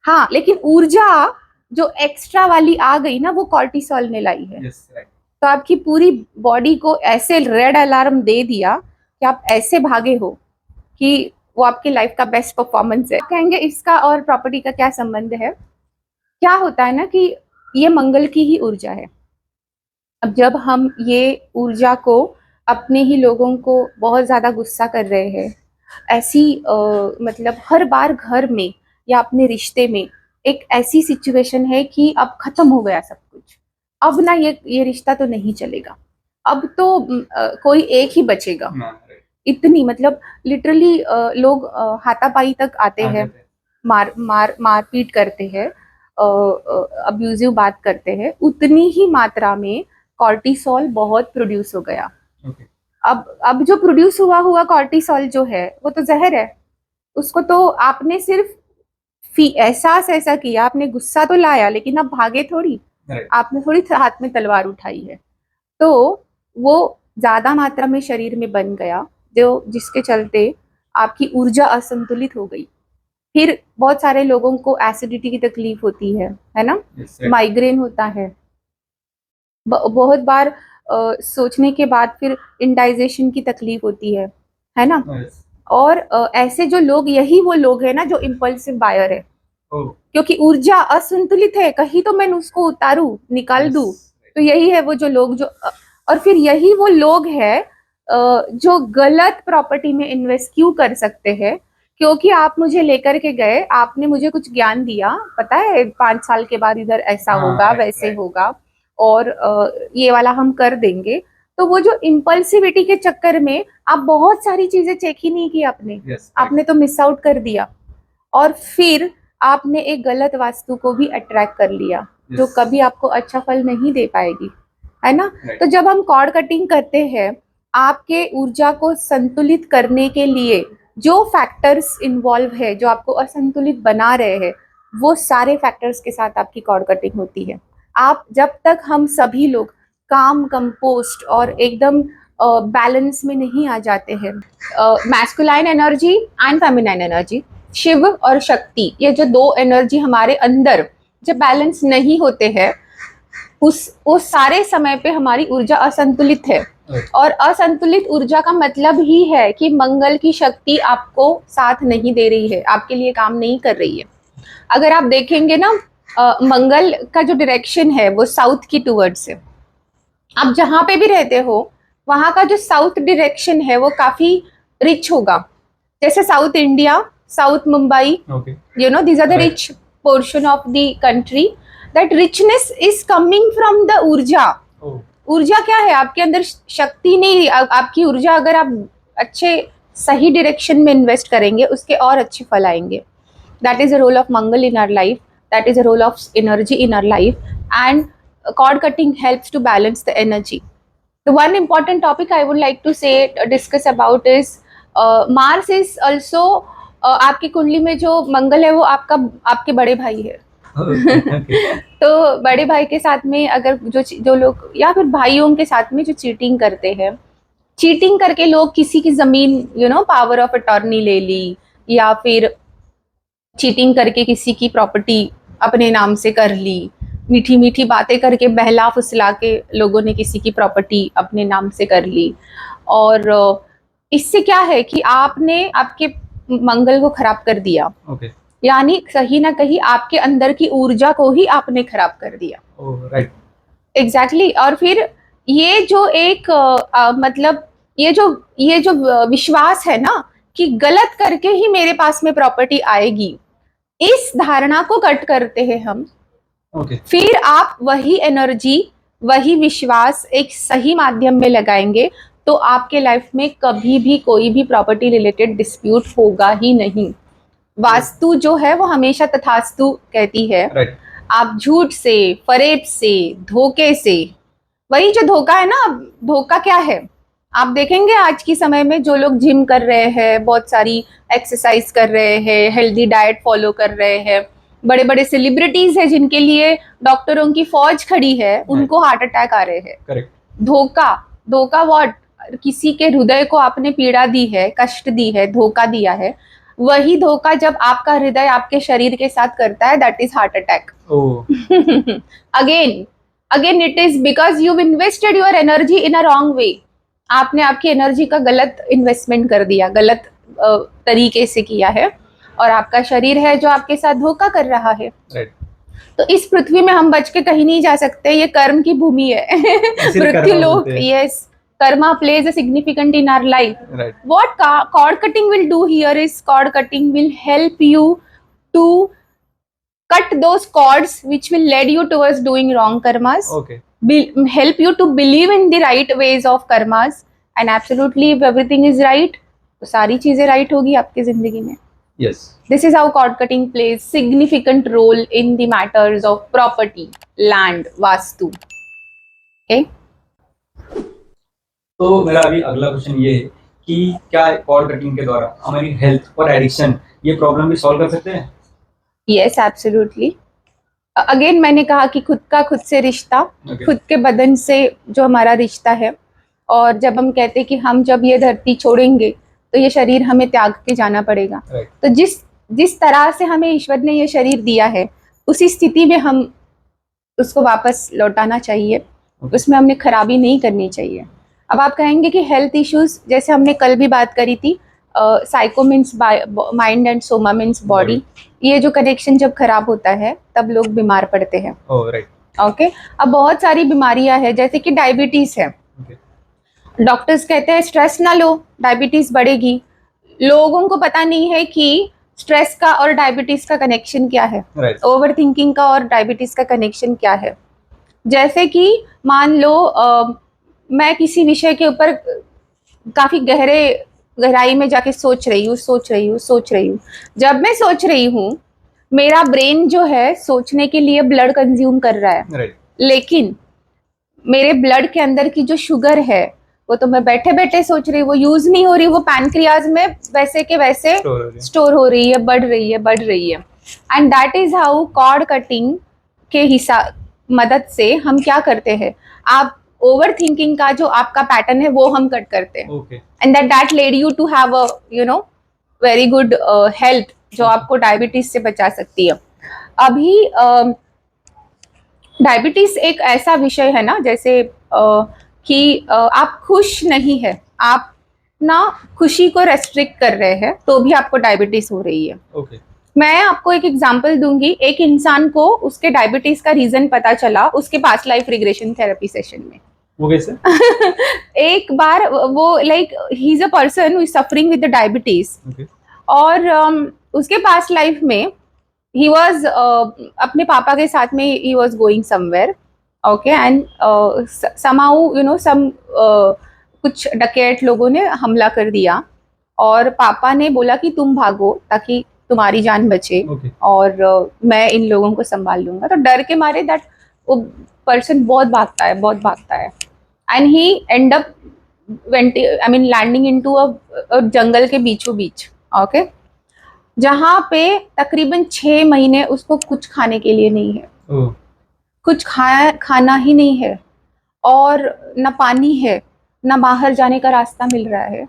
हाँ, लेकिन ऊर्जा जो एक्स्ट्रा वाली आ गई ना, वो कॉर्टिसोल ने लाई है। तो आपकी पूरी बॉडी को ऐसे रेड अलार्म दे दिया कि आप ऐसे भागे हो कि वो आपकी लाइफ का बेस्ट परफॉर्मेंस है। कहेंगे इसका और प्रॉपर्टी का क्या संबंध है? क्या होता है ना कि ये मंगल की ही ऊर्जा है। अब जब हम ये ऊर्जा को अपने ही लोगों को बहुत ज़्यादा गुस्सा कर रहे हैं, ऐसी मतलब हर बार घर में या अपने रिश्ते में एक ऐसी सिचुएशन है कि अब खत्म हो गया सब कुछ, अब ना ये रिश्ता तो नहीं चलेगा, अब तो कोई एक ही बचेगा। इतनी मतलब लिटरली लोग हाथापाई तक आते हैं, मारपीट करते हैं, अब्यूजिव बात करते हैं। उतनी ही मात्रा में कॉर्टिसोल बहुत प्रोड्यूस हो गया। अब जो प्रोड्यूस हुआ कॉर्टिसोल जो है वो तो जहर है। उसको तो आपने सिर्फ एहसास ऐसा किया, आपने गुस्सा तो लाया, लेकिन आप भागे थोड़ी, आपने थोड़ी हाथ में तलवार उठाई है। तो वो ज्यादा मात्रा में शरीर में बन गया, जो जिसके चलते आपकी ऊर्जा असंतुलित हो गई। फिर बहुत सारे लोगों को एसिडिटी की तकलीफ होती है ना, माइग्रेन होता है, बहुत बार सोचने के बाद फिर इंडाइजेशन की तकलीफ होती है ना। और ऐसे जो लोग, यही वो लोग हैं ना जो इम्पल्सिव बायर है, क्योंकि ऊर्जा असंतुलित है, कहीं तो मैं उसको उतारू, निकाल दूं। तो यही है वो जो लोग जो, और फिर यही वो लोग हैं जो गलत प्रॉपर्टी में इन्वेस्ट क्यों कर सकते हैं, क्योंकि आप मुझे लेकर के गए, आपने मुझे कुछ ज्ञान दिया, पता है 5 साल के बाद इधर ऐसा होगा, वैसे होगा, और ये वाला हम कर देंगे। तो वो जो इम्पल्सिविटी के चक्कर में आप बहुत सारी चीजें चेक ही नहीं की आपने तो मिस आउट कर दिया, और फिर आपने एक गलत वास्तु को भी अट्रैक्ट कर लिया जो कभी आपको अच्छा फल नहीं दे पाएगी, है ना। तो जब हम कॉर्ड कटिंग करते हैं, आपके ऊर्जा को संतुलित करने के लिए जो फैक्टर्स इन्वॉल्व है, जो आपको असंतुलित बना रहे हैं, वो सारे फैक्टर्स के साथ आपकी कॉर्ड कटिंग होती है। आप जब तक हम सभी लोग काम, कंपोस्ट और एकदम बैलेंस में नहीं आ जाते हैं, masculine energy and feminine energy, Shiv और शक्ति, ये जो 2 एनर्जी हमारे अंदर जब बैलेंस नहीं होते हैं, उस सारे समय पे हमारी ऊर्जा असंतुलित है। और असंतुलित ऊर्जा का मतलब ही है कि मंगल की शक्ति आपको साथ नहीं दे रही है, आपके लिए काम नहीं कर रही है। अगर आप देखेंगे ना, मंगल का जो डायरेक्शन है वो साउथ की टूवर्ड्स है। आप जहां पे भी रहते हो वहां का जो साउथ डायरेक्शन है वो काफी रिच होगा। जैसे south India, south Mumbai, Okay. you know, these are the Right. rich portion of the country. That richness is coming from the ऊर्जा। Oh. ऊर्जा क्या है? आपके अंदर शक्ति नहीं, आपकी ऊर्जा अगर आप अच्छे सही डायरेक्शन में इन्वेस्ट करेंगे उसके और अच्छे फल आएंगे। That is a role of Mangal in our life, that is a role of energy in our life, and cord cutting helps to balance the energy. The one important topic I would like to say discuss about is Mars is also आपकी कुंडली में जो मंगल है वो आपके बड़े भाई है। Okay. तो बड़े भाई के साथ में अगर जो लोग या फिर भाइयों के साथ में जो चीटिंग करते हैं, चीटिंग करके लोग किसी की जमीन पावर ऑफ अटॉर्नी ले ली, या फिर चीटिंग करके किसी की प्रॉपर्टी अपने नाम से कर ली, मीठी मीठी बातें करके बहला फुसला के लोगों ने किसी की प्रॉपर्टी अपने नाम से कर ली, और इससे क्या है कि आपने आपके मंगल को खराब कर दिया। Okay. यानी कहीं ना कहीं आपके अंदर की ऊर्जा को ही आपने खराब कर दिया। Oh, right. एग्जैक्टली और फिर ये जो एक मतलब ये जो विश्वास है ना कि गलत करके ही मेरे पास में प्रॉपर्टी आएगी, इस धारणा को कट करते हैं हम। Okay. फिर आप वही एनर्जी, वही विश्वास एक सही माध्यम में लगाएंगे तो आपके लाइफ में कभी भी कोई भी प्रॉपर्टी रिलेटेड डिस्प्यूट होगा ही नहीं। वास्तु जो है वो हमेशा तथास्तु कहती है। Right. आप झूठ से, फरेब से, धोखे से, वही जो धोखा है ना, धोखा क्या है? आप देखेंगे आज की समय में जो लोग जिम कर रहे हैं, बहुत सारी एक्सरसाइज कर रहे हैं, हेल्दी डाइट फॉलो कर रहे हैं, बड़े बड़े सेलिब्रिटीज है जिनके लिए डॉक्टरों की फौज खड़ी है, उनको हार्ट अटैक आ रहे हैं। Correct. धोखा व्हाट? किसी के हृदय को आपने पीड़ा दी है, कष्ट दी है, धोखा दिया है, वही धोखा जब आपका हृदय आपके शरीर के साथ करता है, that is heart attack. Oh. Again it is because you invested your energy in a wrong way. आपने आपकी एनर्जी का गलत इन्वेस्टमेंट कर दिया, गलत तरीके से किया है, और आपका शरीर है जो आपके साथ धोखा कर रहा है। Right. तो इस पृथ्वी में हम बच के कहीं नहीं जा सकते, ये कर्म की भूमि है। पृथ्वी लोक, yes, Karma plays a significant in our life. Right. What cord cutting will do here is cord cutting will help you to cut those cords which will lead you towards doing wrong karmas. Okay. Help you to believe in the right ways of karmas, and absolutely if everything is right, तो सारी चीजें right होगी आपकी जिंदगी में। Yes. This is how cord cutting plays significant role in the matters of property, land, vastu. Okay. तो मेरा अभी अगला क्वेश्चन ये है कि क्या कॉर्ड कटिंग के द्वारा हमारी हेल्थ और एडिक्शन ये प्रॉब्लम भी सॉल्व कर सकते हैं? Yes, absolutely. अगेन मैंने कहा कि खुद से रिश्ता, Okay. खुद के बदन से जो हमारा रिश्ता है, और जब हम कहते हैं कि हम जब ये धरती छोड़ेंगे तो ये शरीर हमें त्याग के जाना पड़ेगा। Right. तो जिस तरह से हमें ईश्वर ने ये शरीर दिया है, उसी स्थिति में हम उसको वापस लौटाना चाहिए। Okay. उसमें हमने खराबी नहीं करनी चाहिए। अब आप कहेंगे कि हेल्थ इश्यूज, जैसे हमने कल भी बात करी थी, psycho means mind and Soma means body, ये जो कनेक्शन जब खराब होता है तब लोग बीमार पड़ते हैं। Oh, right. ओके। अब बहुत सारी बीमारियां हैं, जैसे कि डायबिटीज है। Okay. डॉक्टर्स कहते हैं स्ट्रेस ना लो, डायबिटीज बढ़ेगी। लोगों को पता नहीं है कि स्ट्रेस का और डायबिटीज का कनेक्शन क्या है, Right. ओवर थिंकिंग का और डायबिटीज का कनेक्शन क्या है। जैसे कि मान लो मैं किसी विषय के ऊपर काफी गहराई में जाके सोच रही हूँ। जब मैं सोच रही हूँ, मेरा ब्रेन जो है सोचने के लिए ब्लड कंज्यूम कर रहा है, Right. लेकिन मेरे ब्लड के अंदर की जो शुगर है वो तो मैं बैठे बैठे सोच रही हूँ, वो यूज नहीं हो रही, वो पैनक्रियाज में वैसे के वैसे स्टोर हो रही है, बढ़ रही है। And that is how cord cutting के हिसाब मदद से हम क्या करते हैं, आप ओवर थिंकिंग का जो आपका पैटर्न है वो हम कट करते हैं। Okay. And that led you to have a very good health, जो आपको डायबिटीज से बचा सकती है। अभी डायबिटीज एक ऐसा विषय है ना, जैसे कि आप खुश नहीं है, आप ना खुशी को रेस्ट्रिक्ट कर रहे हैं तो भी आपको डायबिटीज हो रही है। Okay. मैं आपको एक एग्जांपल दूंगी। एक इंसान को उसके डायबिटीज का रीजन पता चला उसके past life regression therapy session में। वो कैसे? एक बार वो like he is a person who is suffering with the diabetes, Okay. और उसके पास्ट लाइफ में ही वाज अपने पापा के साथ में ही was going somewhere, okay, and somehow you know some कुछ डकैत लोगों ने हमला कर दिया और पापा ने बोला कि तुम भागो ताकि तुम्हारी जान बचे, Okay. और मैं इन लोगों को संभाल लूंगा। तो डर के मारे दैट वो पर्सन बहुत भागता है and he end up landing into a jungle के बीचों बीच, ओके, जहाँ पे तकरीबन 6 महीने उसको कुछ खाने के लिए नहीं है, Oh. कुछ खाना ही नहीं है, और न पानी है, न बाहर जाने का रास्ता मिल रहा है।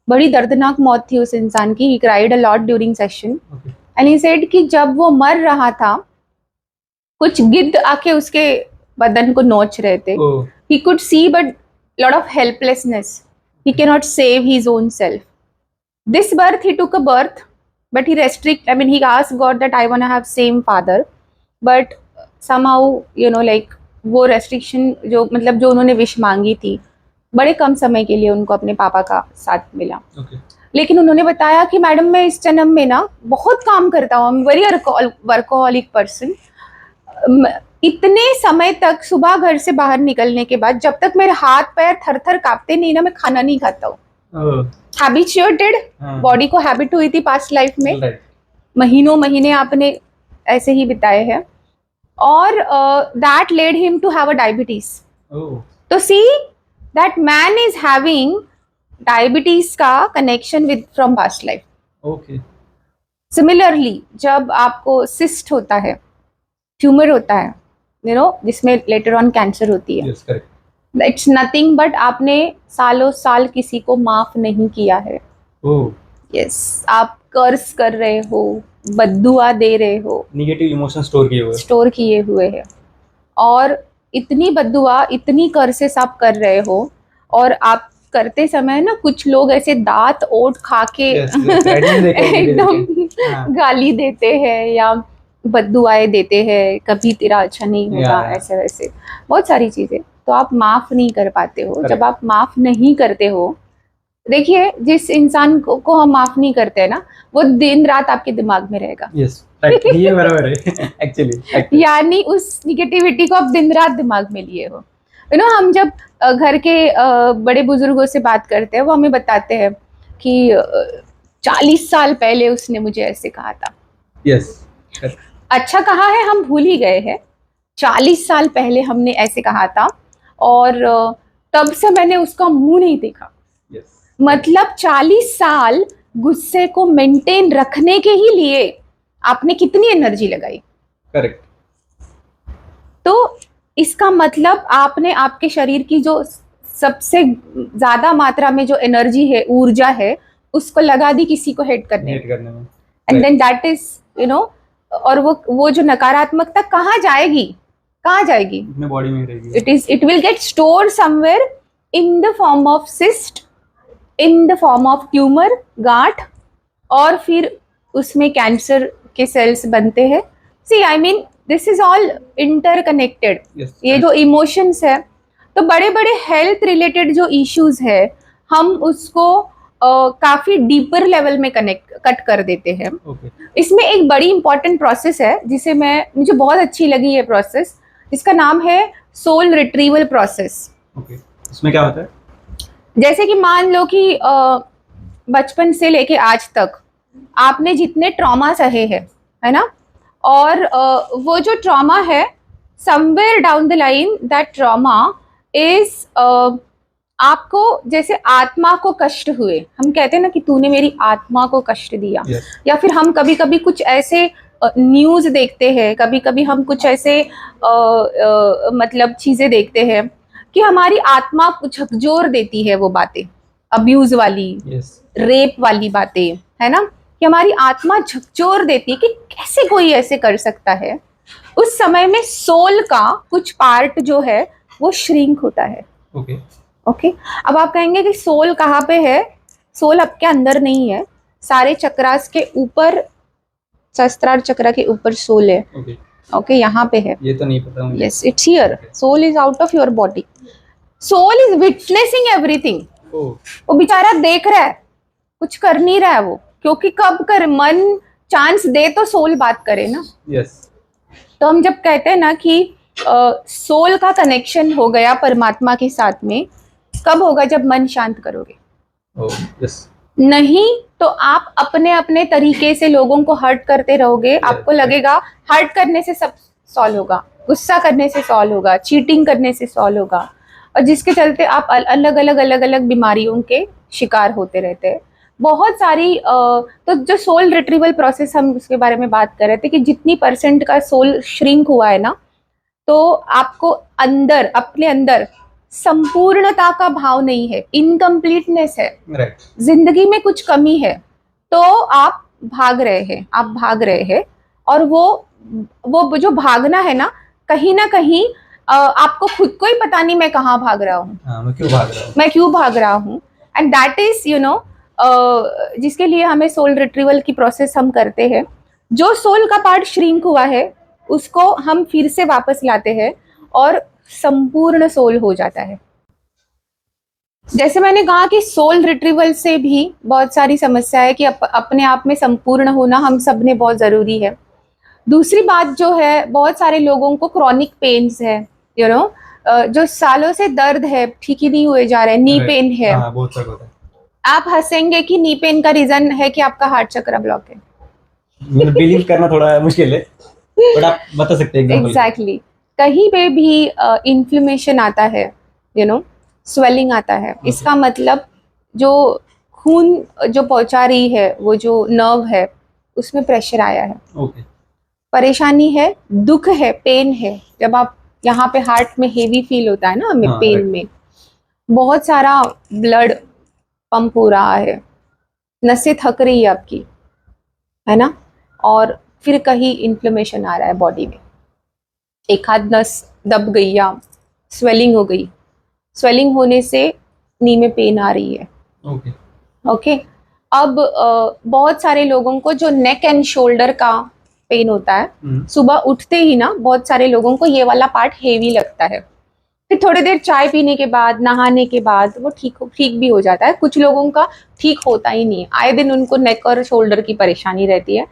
बड़ी दर्दनाक मौत थी उस इंसान की। He cried a lot during session Okay. And he said कि जब वो मर रहा था कुछ गिद्ध आके उसके बदन को नोच रहे थे। Oh. He could see but lot of helplessness. He cannot save his own self. This birth he took a birth, but he asked God that I want to have same father, but somehow like वो restriction जो मतलब जो उन्होंने wish मांगी थी बड़े कम समय के लिए उनको अपने पापा का साथ मिला। Okay. लेकिन उन्होंने बताया कि मैडम मैं इस जन्म में ना बहुत काम करता हूँ, वेरी वर्कोहॉलिक पर्सन। इतने समय तक सुबह घर से बाहर निकलने के बाद जब तक मेरे हाथ पैर थर थर कांपते नहीं ना, मैं खाना नहीं खाता हूँ। Oh. हैबिचुएटेड, बॉडी को हैबिट हुई थी पास्ट लाइफ में। Right. महीनों महीने आपने ऐसे ही बिताए हैं, और that led him to have a diabetes. Oh. तो see that man is having diabetes का connection with from past life. Okay. Similarly जब आपको सिस्ट होता है, ट्यूमर होता है, जिसमें लेटर ऑन कैंसर होती है, Yes, correct. It's nothing but आपने सालों साल किसी को माफ नहीं किया है। Oh. यस, आप कर्स कर रहे हो, बद्दुआ दे रहे हो, Negative emotion store किए हुए. स्टोर किए हुए है, और इतनी बद्दुआ इतनी कर्सेस आप कर रहे हो, और आप करते समय ना कुछ लोग ऐसे दांत ओट खा के Yes, yes, right में देखा है, एकदम हाँ. गाली देते हैं या बद्दुआएं देते हैं, कभी तेरा अच्छा नहीं होगा, Yeah. ऐसे वैसे बहुत सारी चीजें। तो आप माफ नहीं कर पाते हो। Correct. जब आप माफ नहीं करते हो, देखिए जिस इंसान को हम माफ नहीं करते हैं ना, वो दिन रात आपके दिमाग में रहेगा। Yes, right. ये बराबर है actually. यानी उस निगेटिविटी को आप दिन रात दिमाग में लिए हो। हम जब घर के बड़े बुजुर्गों से बात करते हैं, वो हमें बताते हैं कि 40 साल पहले उसने मुझे ऐसे कहा था। Yes. Correct. अच्छा कहा है हम भूल ही गए हैं। 40 साल पहले हमने ऐसे कहा था, और तब से मैंने उसका मुंह नहीं देखा। Yes. मतलब 40 साल गुस्से को मेंटेन रखने के ही लिए आपने कितनी एनर्जी लगाई। Correct. तो इसका मतलब आपने आपके शरीर की जो सबसे ज्यादा मात्रा में जो एनर्जी है, ऊर्जा है, उसको लगा दी किसी को हेट करने Hate करने में. एंड देन दैट इज और वो जो नकारात्मकता कहाँ जाएगी? अपने बॉडी में ही रहेगी. It will get store somewhere in the form of cyst, in the form of tumour, गांठ, और फिर उसमें कैंसर के सेल्स बनते हैं। See I mean this is all interconnected. Yes. ये जो इमोशंस है, तो बड़े बड़े हेल्थ रिलेटेड जो इश्यूज है, हम उसको काफी डीपर लेवल में कट कर देते हैं। Okay. इसमें एक बड़ी इंपॉर्टेंट प्रोसेस है जिसे मुझे बहुत अच्छी लगी ये प्रोसेस, जिसका नाम है सोल रिट्रीवल प्रोसेस। Okay. इसमें क्या होता है? जैसे कि मान लो कि बचपन से लेके आज तक आपने जितने ट्रॉमा सहे हैं, है ना, और वो जो ट्रॉमा है, somewhere down the line that trauma is आपको जैसे आत्मा को कष्ट हुए। हम कहते हैं ना कि तूने मेरी आत्मा को कष्ट दिया। Yes. या फिर हम कभी कभी कुछ ऐसे न्यूज देखते हैं, कभी कभी हम कुछ ऐसे मतलब चीजें देखते हैं कि हमारी आत्मा कुछ झकझोर देती है, वो बातें अब्यूज वाली, Yes. रेप वाली बातें, है ना, कि हमारी आत्मा झकझोर देती है कि कैसे कोई ऐसे कर सकता है। उस समय में सोल का कुछ पार्ट जो है वो श्रिंक होता है। Okay. ओके, अब आप कहेंगे कि सोल कहाँ पे है? सोल आपके अंदर नहीं है, सारे चक्रास के ऊपर सहस्त्रार चक्र के ऊपर सोल है। ओके, ओके, यहाँ पे है। ये तो नहीं पता मुझे। Yes, it's here. Soul is out of your body. Soul is witnessing everything. Oh, वो बेचारा देख रहा है, कुछ कर नहीं रहा है वो, क्योंकि कब कर मन चांस दे तो सोल बात करे ना। यस, तो हम जब कहते हैं ना कि सोल का कनेक्शन हो गया परमात्मा के साथ में, कब होगा? जब मन शांत करोगे। ओह, यस, नहीं तो आप अपने अपने तरीके से लोगों को हर्ट करते रहोगे। आपको लगेगा हर्ट करने से सब सॉल्व होगा, गुस्सा करने से सॉल्व होगा, चीटिंग करने से सॉल्व होगा, और जिसके चलते आप अलग अलग बीमारियों के शिकार होते रहते हैं। बहुत सारी तो जो सोल रिट्रीवल प्रोसेस, हम उसके बारे में बात कर रहे थे कि जितनी % का सोल श्रिंक हुआ है ना, तो आपको अंदर, अपने अंदर संपूर्णता का भाव नहीं है, इनकम्प्लीटनेस है, राइट, जिंदगी में कुछ कमी है, तो आप भाग रहे हैं। और वो जो भागना है ना कहीं आपको खुद को ही पता नहीं मैं कहाँ भाग रहा हूँ, हाँ, मैं क्यों भाग रहा हूँ। एंड दैट इज जिसके लिए हमें सोल रिट्रीवल की प्रोसेस हम करते हैं। जो सोल का पार्ट श्रिंक हुआ है उसको हम फिर से वापस लाते हैं और संपूर्ण सोल हो जाता है। जैसे मैंने कहा कि सोल रिट्रीवल से भी बहुत सारी समस्या है कि अपने आप में संपूर्ण होना हम सब ने बहुत जरूरी है। दूसरी बात जो है, बहुत सारे लोगों को क्रॉनिक पेन्स है, जो सालों से दर्द है, ठीक ही नहीं हुए जा रहे, नी पेन है। हाँ, बहुत सारा होता है। आप हंसेंगे कि नी पेन का रीजन है कि आपका हार्ट चक्र ब्लॉक है। बिलीव करना थोड़ा मुश्किल है, बट आप बता सकते हैं एग्जैक्टली। कहीं पे भी इन्फ्लेमेशन आता है, स्वेलिंग आता है, इसका मतलब जो खून जो पहुंचा रही है, वो जो नर्व है उसमें प्रेशर आया है। ओके, परेशानी है, दुख है, पेन है। जब आप यहाँ पे हार्ट में हेवी फील होता है ना हमें, हाँ, पेन में बहुत सारा ब्लड पंप हो रहा है, नसें थक रही है आपकी, है ना, और फिर कहीं इन्फ्लेमेशन आ रहा है बॉडी में, एक हाथ नस दब गई या स्वेलिंग हो गई, स्वेलिंग होने से नी में पेन आ रही है। Okay, okay. अब बहुत सारे लोगों को जो नेक एंड शोल्डर का पेन होता है, सुबह उठते ही ना बहुत सारे लोगों को ये वाला पार्ट हेवी लगता है, फिर थोड़ी देर चाय पीने के बाद, नहाने के बाद वो ठीक भी हो जाता है। कुछ लोगों का ठीक होता ही नहीं है, आए दिन उनको नेक और शोल्डर की परेशानी रहती है।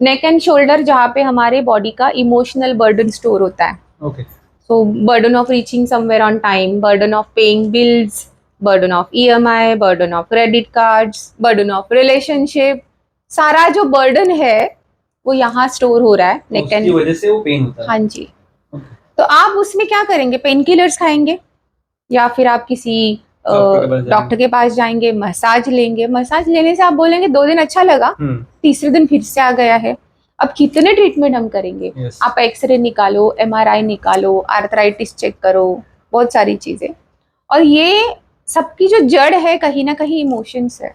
नेक एंड शोल्डर जहाँ पे हमारे बॉडी का इमोशनल बर्डन स्टोर होता है। Okay, so burden of reaching somewhere on time, burden of paying bills, burden of EMI, burden of credit cards, burden of relationship, सारा जो बर्डन है वो यहाँ स्टोर हो रहा है नेक एंड, वजह से वो पेन होता है। हाँ जी। तो आप उसमें क्या करेंगे? पेन किलर्स खाएंगे या फिर आप किसी डॉक्टर के पास जाएंगे, मसाज लेंगे। मसाज लेने से आप बोलेंगे 2 दिन अच्छा लगा, तीसरे दिन फिर से आ गया है। अब कितने ट्रीटमेंट हम करेंगे? आप एक्सरे निकालो, MRI निकालो, आर्थराइटिस चेक करो, बहुत सारी चीजें। और ये सबकी जो जड़ है कहीं ना कहीं इमोशंस है।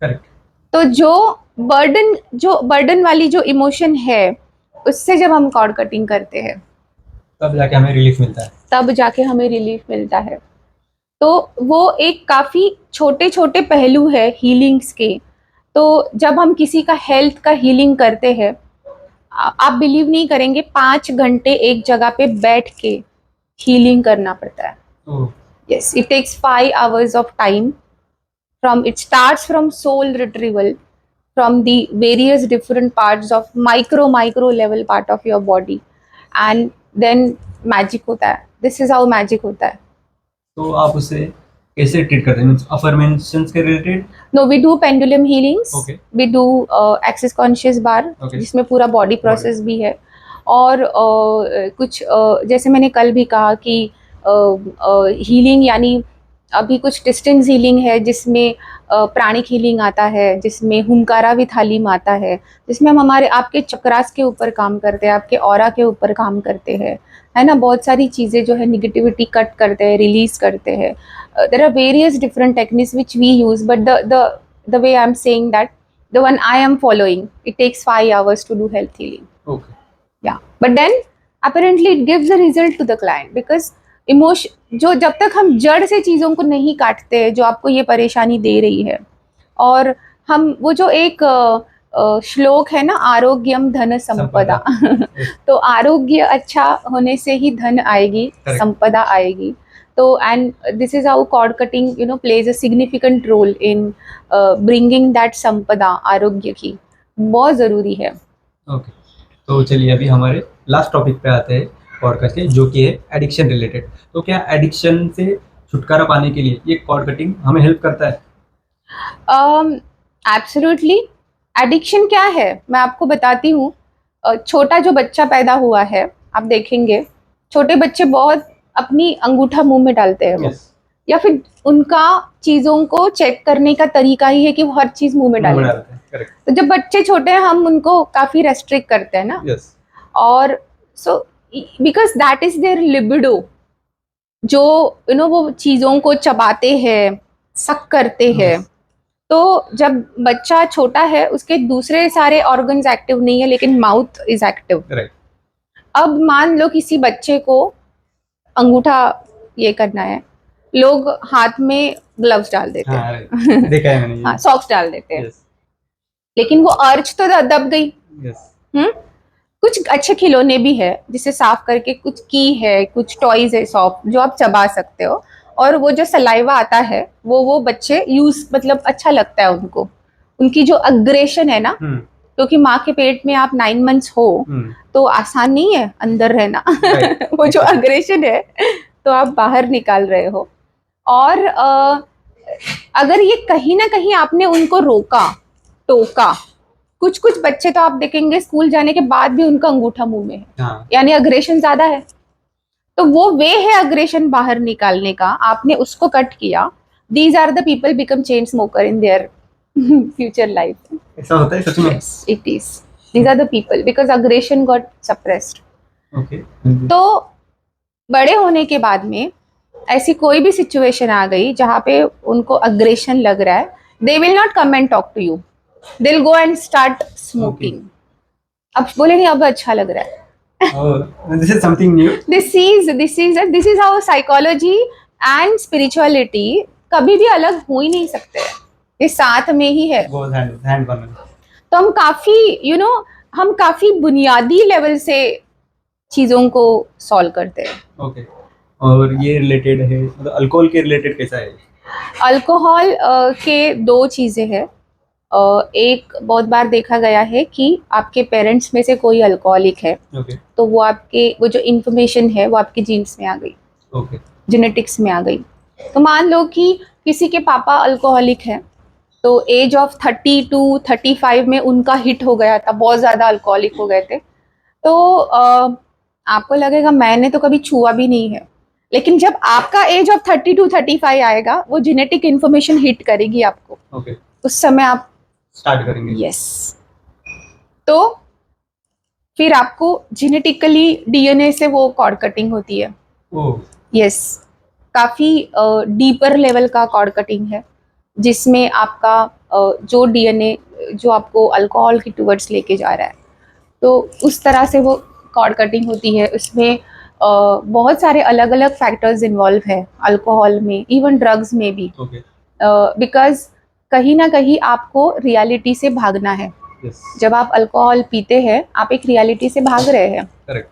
करेक्ट। तो जो बर्डन वाली जो इमोशन है, उससे जब हम कॉर्ड कटिंग करते हैं तब जाके हमें रिलीफ मिलता है। तो वो एक काफी छोटे छोटे पहलू है हीलिंग्स के। तो जब हम किसी का हेल्थ का हीलिंग करते हैं, आप बिलीव नहीं करेंगे, 5 घंटे एक जगह पे बैठ के हीलिंग करना पड़ता है। Yes, it takes 5 hours of time. It starts from soul retrieval, from the various different parts of micro level part of your body, and then magic होता है। This is how magic होता है। तो आप उसे कैसे ट्रीट करते हैं? अफर्मेशंस के related? No, we do pendulum healings. Okay. We do access conscious bar, okay. जिसमें पूरा बॉडी प्रोसेस भी है। और कुछ जैसे मैंने कल भी कहा कि हीलिंग यानी अभी कुछ डिस्टेंस हीलिंग है, जिसमें प्राणिक हीलिंग आता है, जिसमें हुंकारा विथालीम आता है, जिसमें हम हमारे आपके चक्रास के ऊपर काम करते हैं, आपके ऑरा के ऊपर काम करते हैं, है ना। बहुत सारी चीज़ें जो है निगेटिविटी कट करते हैं, रिलीज करते हैं। There are various different techniques which we use, but the way I am saying that the one I am following, it takes 5 hours to do health healing. Okay. Yeah, but then apparently it gives a result to the client, because emotion जो जब तक हम जड़ से चीज़ों को नहीं काटते, जो आपको ये परेशानी दे रही है, और हम वो जो एक श्लोक है ना, आरोग्यम धन संपदा। तो आरोग्य अच्छा होने से ही धन आएगी, Correct. संपदा आएगी। तो and this is how cord cutting plays a significant role in bringing that संपदा, आरोग्य की बहुत जरूरी है। ओके, तो चलिए अभी हमारे लास्ट टॉपिक पे आते हैं पॉडकास्ट के, जो कि है एडिक्शन रिलेटेड। तो क्या एडिक्शन से छुटकारा पाने के लिए ये कॉर्ड कटिंग हमें हेल्प करता है? एब्सोल्युटली। एडिक्शन क्या है मैं आपको बताती हूँ। छोटा जो बच्चा पैदा हुआ है, आप देखेंगे छोटे बच्चे बहुत अपनी अंगूठा मुंह में डालते हैं वो, Yes. या फिर उनका चीजों को चेक करने का तरीका ही है कि वो हर चीज मुंह में मुंह में डालें। डालते हैं, करेक्ट। तो जब बच्चे छोटे हैं हम उनको काफी रेस्ट्रिक्ट करते हैं ना, यस, और so because that is their libido, जो वो चीजों को चबाते हैं, सक करते हैं। तो जब बच्चा छोटा है उसके दूसरे सारे ऑर्गन्स एक्टिव नहीं है, लेकिन माउथ इज एक्टिव। करेक्ट। अब मान लो किसी बच्चे को अंगूठा ये करना है, लोग हाथ में ग्लव्स डाल देते हैं, हाँ, right. देखा है मैंने ये। हाँ सॉक्स डाल देते हैं, यस, लेकिन वो अर्ज तो दब गई। यस, कुछ अच्छे खिलौने भी है जिसे साफ करके, कुछ की है, कुछ टॉयज है सॉफ्ट जो आप चबा सकते हो, और वो जो सलाइवा आता है वो बच्चे यूज मतलब अच्छा लगता है उनको। उनकी जो अग्रेशन है ना, क्योंकि माँ के पेट में आप 9 मंथ्स हो तो आसान नहीं है अंदर रहना। Right. वो जो अग्रेशन है तो आप बाहर निकाल रहे हो। और अगर ये कहीं ना कहीं आपने उनको रोका, टोका, कुछ कुछ बच्चे तो आप देखेंगे स्कूल जाने के बाद भी उनका अंगूठा मुंह में है, हाँ, यानी अग्रेशन ज्यादा है। तो वो वे है अग्रेशन बाहर निकालने का, आपने उसको कट किया। These are the people become chain smoker in their future life. ऐसा होता है सच में? Yes, it is. These are the people because aggression got suppressed. Okay. तो बड़े होने के बाद में ऐसी कोई भी सिचुएशन आ गई जहाँ पे उनको अग्रेशन लग रहा है, they will not come and talk to you, they will go and start smoking. अब बोलेंगे अब अच्छा लग रहा है। This is something new. This is how psychology and spirituality कभी भी अलग हो ही नहीं सकते हैं, ये साथ में ही है। Goes hand one. तो हम काफी हम काफी बुनियादी लेवल से चीजों को सॉल्व करते हैं। ओके, और ये रिलेटेड है मतलब अल्कोहल के रिलेटेड कैसा है? अल्कोहल के दो चीजें हैं। एक बहुत बार देखा गया है कि आपके पेरेंट्स में से कोई अल्कोहलिक है, ओके, तो वो जो इंफॉर्मेशन है वो आपके जीन्स में आ गई, ओके, जेनेटिक्स में आ गई। तो मान लो कि किसी के पापा अल्कोहलिक है, तो एज ऑफ 30 to 35 में उनका हिट हो गया था, बहुत ज्यादा अल्कोहलिक हो गए थे। तो आपको लगेगा मैंने तो कभी छुआ भी नहीं है, लेकिन जब आपका एज ऑफ 30 to 35 आएगा वो जेनेटिक इंफॉर्मेशन हिट करेगी आपको। ओके, उस समय आप स्टार्ट करेंगे। यस, तो फिर आपको जेनेटिकली डीएनए से वो कॉर्ड कटिंग होती है। ओह, यस, काफी डीपर लेवल का कॉर्ड कटिंग है, जिसमें आपका जो डीएनए जो आपको अल्कोहल की टुवर्ड्स लेके जा रहा है, तो उस तरह से वो कॉर्ड कटिंग होती है। उसमें बहुत सारे अलग अलग फैक्टर्स इन्वॉल्व है अल्कोहल में, इवन ड्रग्स में भी, ओके, बिकॉज कहीं ना कहीं आपको रियलिटी से भागना है। यस, जब आप अल्कोहल पीते हैं आप एक रियलिटी से भाग रहे हैं, करेक्ट,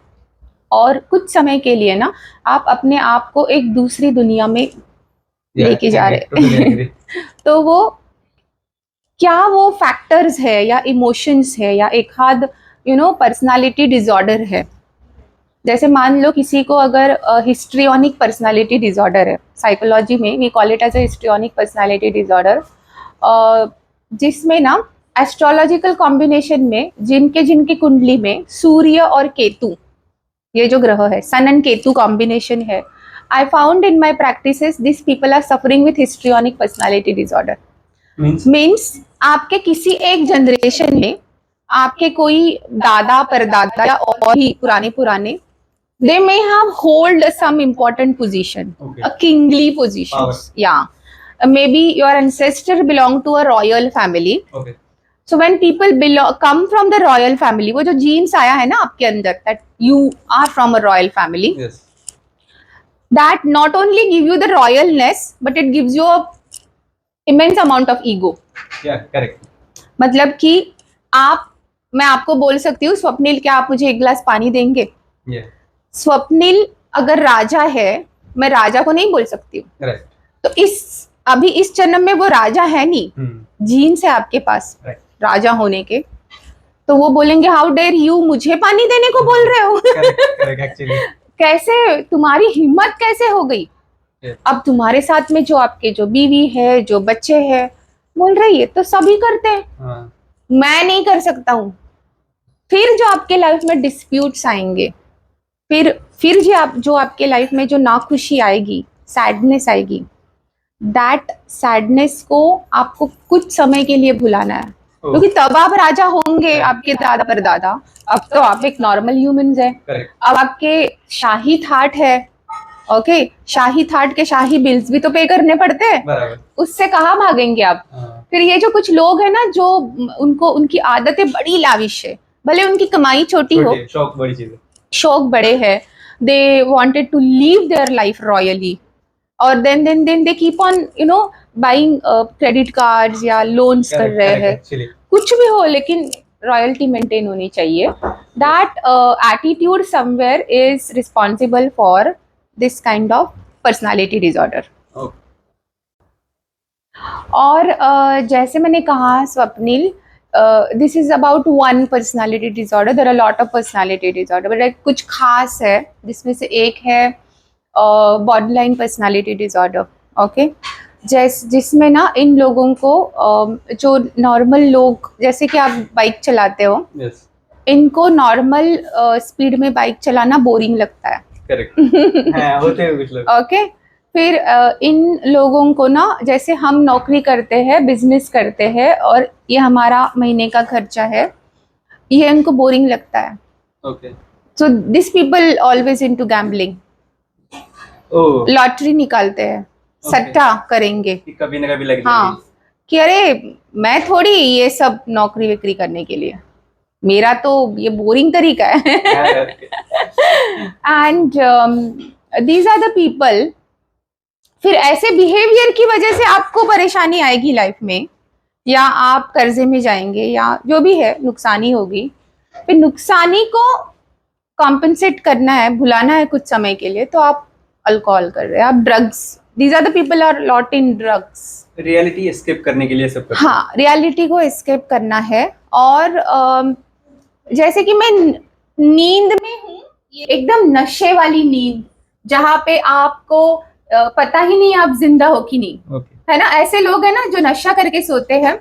और कुछ समय के लिए ना आप अपने आप को एक दूसरी दुनिया में लेके जा रहे हैं। तो वो क्या वो फैक्टर्स है या इमोशंस है या एक हाथ पर्सनालिटी डिसऑर्डर है। जैसे मान लो किसी को अगर हिस्ट्रियोनिक पर्सनालिटी डिसऑर्डर है, साइकोलॉजी में we call it as a histrionic personality disorder, जिसमें ना एस्ट्रोलॉजिकल कॉम्बिनेशन में जिनके कुंडली में सूर्य और केतु, ये जो ग्रह है सन एंड केतु कॉम्बिनेशन है, I found in my practices this people are suffering with histrionic personality disorder. Means आपके किसी एक जनरेशन में आपके कोई दादा परदादा या और ही पुराने they may have hold some important position, Okay. a kingly position, yeah, maybe your ancestor belong to a royal family. Okay, So when people come from the royal family, वो जो genes आया है ना आपके अंदर, that you are from a royal family, yes, that not only give you the royalness but it gives you a immense amount of ego. या correct, मतलब कि मैं आपको बोल सकती हूँ, स्वप्निल क्या आप मुझे एक गिलास पानी देंगे? Yeah. स्वप्निल अगर राजा है, मैं राजा को नहीं बोल सकती हूँ। Right. तो अभी इस जन्म में वो राजा है नहीं, जीन्स है आपके पास राजा होने के, तो वो बोलेंगे हाउ डेयर यू, मुझे पानी देने को बोल रहे हो? Correct, actually. कैसे, तुम्हारी हिम्मत कैसे हो गई? अब तुम्हारे साथ में जो बीवी है, जो बच्चे हैं, बोल रही है तो सभी करते हैं, मैं नहीं कर सकता हूँ। फिर जो आपके लाइफ में डिस्प्यूट्स आएंगे, फिर जो आपके लाइफ में जो नाखुशी आएगी, सैडनेस आएगी, दैट सैडनेस को आपको कुछ समय के लिए भुलाना है, क्योंकि तब आप राजा होंगे, आपके दादा परदादा। अब तो आप एक नॉर्मल ह्यूमंस है। अब आपके शाही थाट है, ओके, शाही थाट के शाही बिल्स भी तो पे करने पड़ते हैं, उससे कहाँ भागेंगे आप? फिर ये जो कुछ लोग हैं ना, जो उनकी आदतें बड़ी लाविश है, भले उनकी कमाई छोटी हो, शौक बड़ी चीज है, शौक बड़े हैं, they wanted to live their life royally, और then they keep on buying credit cards या लोन्स कर रहे हैं, कुछ भी हो, लेकिन रॉयल्टी मेंटेन होनी चाहिए। That attitude somewhere is responsible for this kind of personality disorder. और जैसे मैंने कहा Swapnil, this is about one personality disorder, there are lot of personality disorder, but कुछ खास है, जिसमें से एक है बॉर्डरलाइन पर्सनालिटी डिसऑर्डर। ओके, जिसमें ना इन लोगों को जो नॉर्मल लोग, जैसे कि आप बाइक चलाते हो, इनको नॉर्मल स्पीड में बाइक चलाना बोरिंग लगता है। करेक्ट। हाँ, होते हैं कुछ लोग। ओके, फिर इन लोगों को ना, जैसे हम नौकरी करते हैं, बिजनेस करते हैं, और ये हमारा महीने का खर्चा है, ये इनको बोरिंग लगता है। Okay, so this people always into gambling, lottery निकालते हैं, सट्टा करेंगे, कभी ना कभी लग हाँ, कि अरे मैं थोड़ी ये सब नौकरी विक्री करने के लिए, मेरा तो ये बोरिंग तरीका है। And these are the people. फिर ऐसे बिहेवियर की वजह से आपको परेशानी आएगी लाइफ में, या आप कर्जे में जाएंगे, या जो भी है, नुकसानी होगी। फिर नुकसानी को कॉम्पेंसेट करना है, भुलाना है कुछ समय के लिए, तो आप अल्कोहल कर रहे हैं, आप drugs, these are the people are lot in drugs. Reality escape करने के लिए सब करते हैं। हाँ, रियलिटी को एस्केप करना है। और जैसे कि मैं नींद में हूँ, एकदम नशे वाली नींद, जहाँ पे आपको पता ही नहीं आप जिंदा हो कि नहीं, है ना। ऐसे लोग हैं ना जो नशा करके सोते हैं,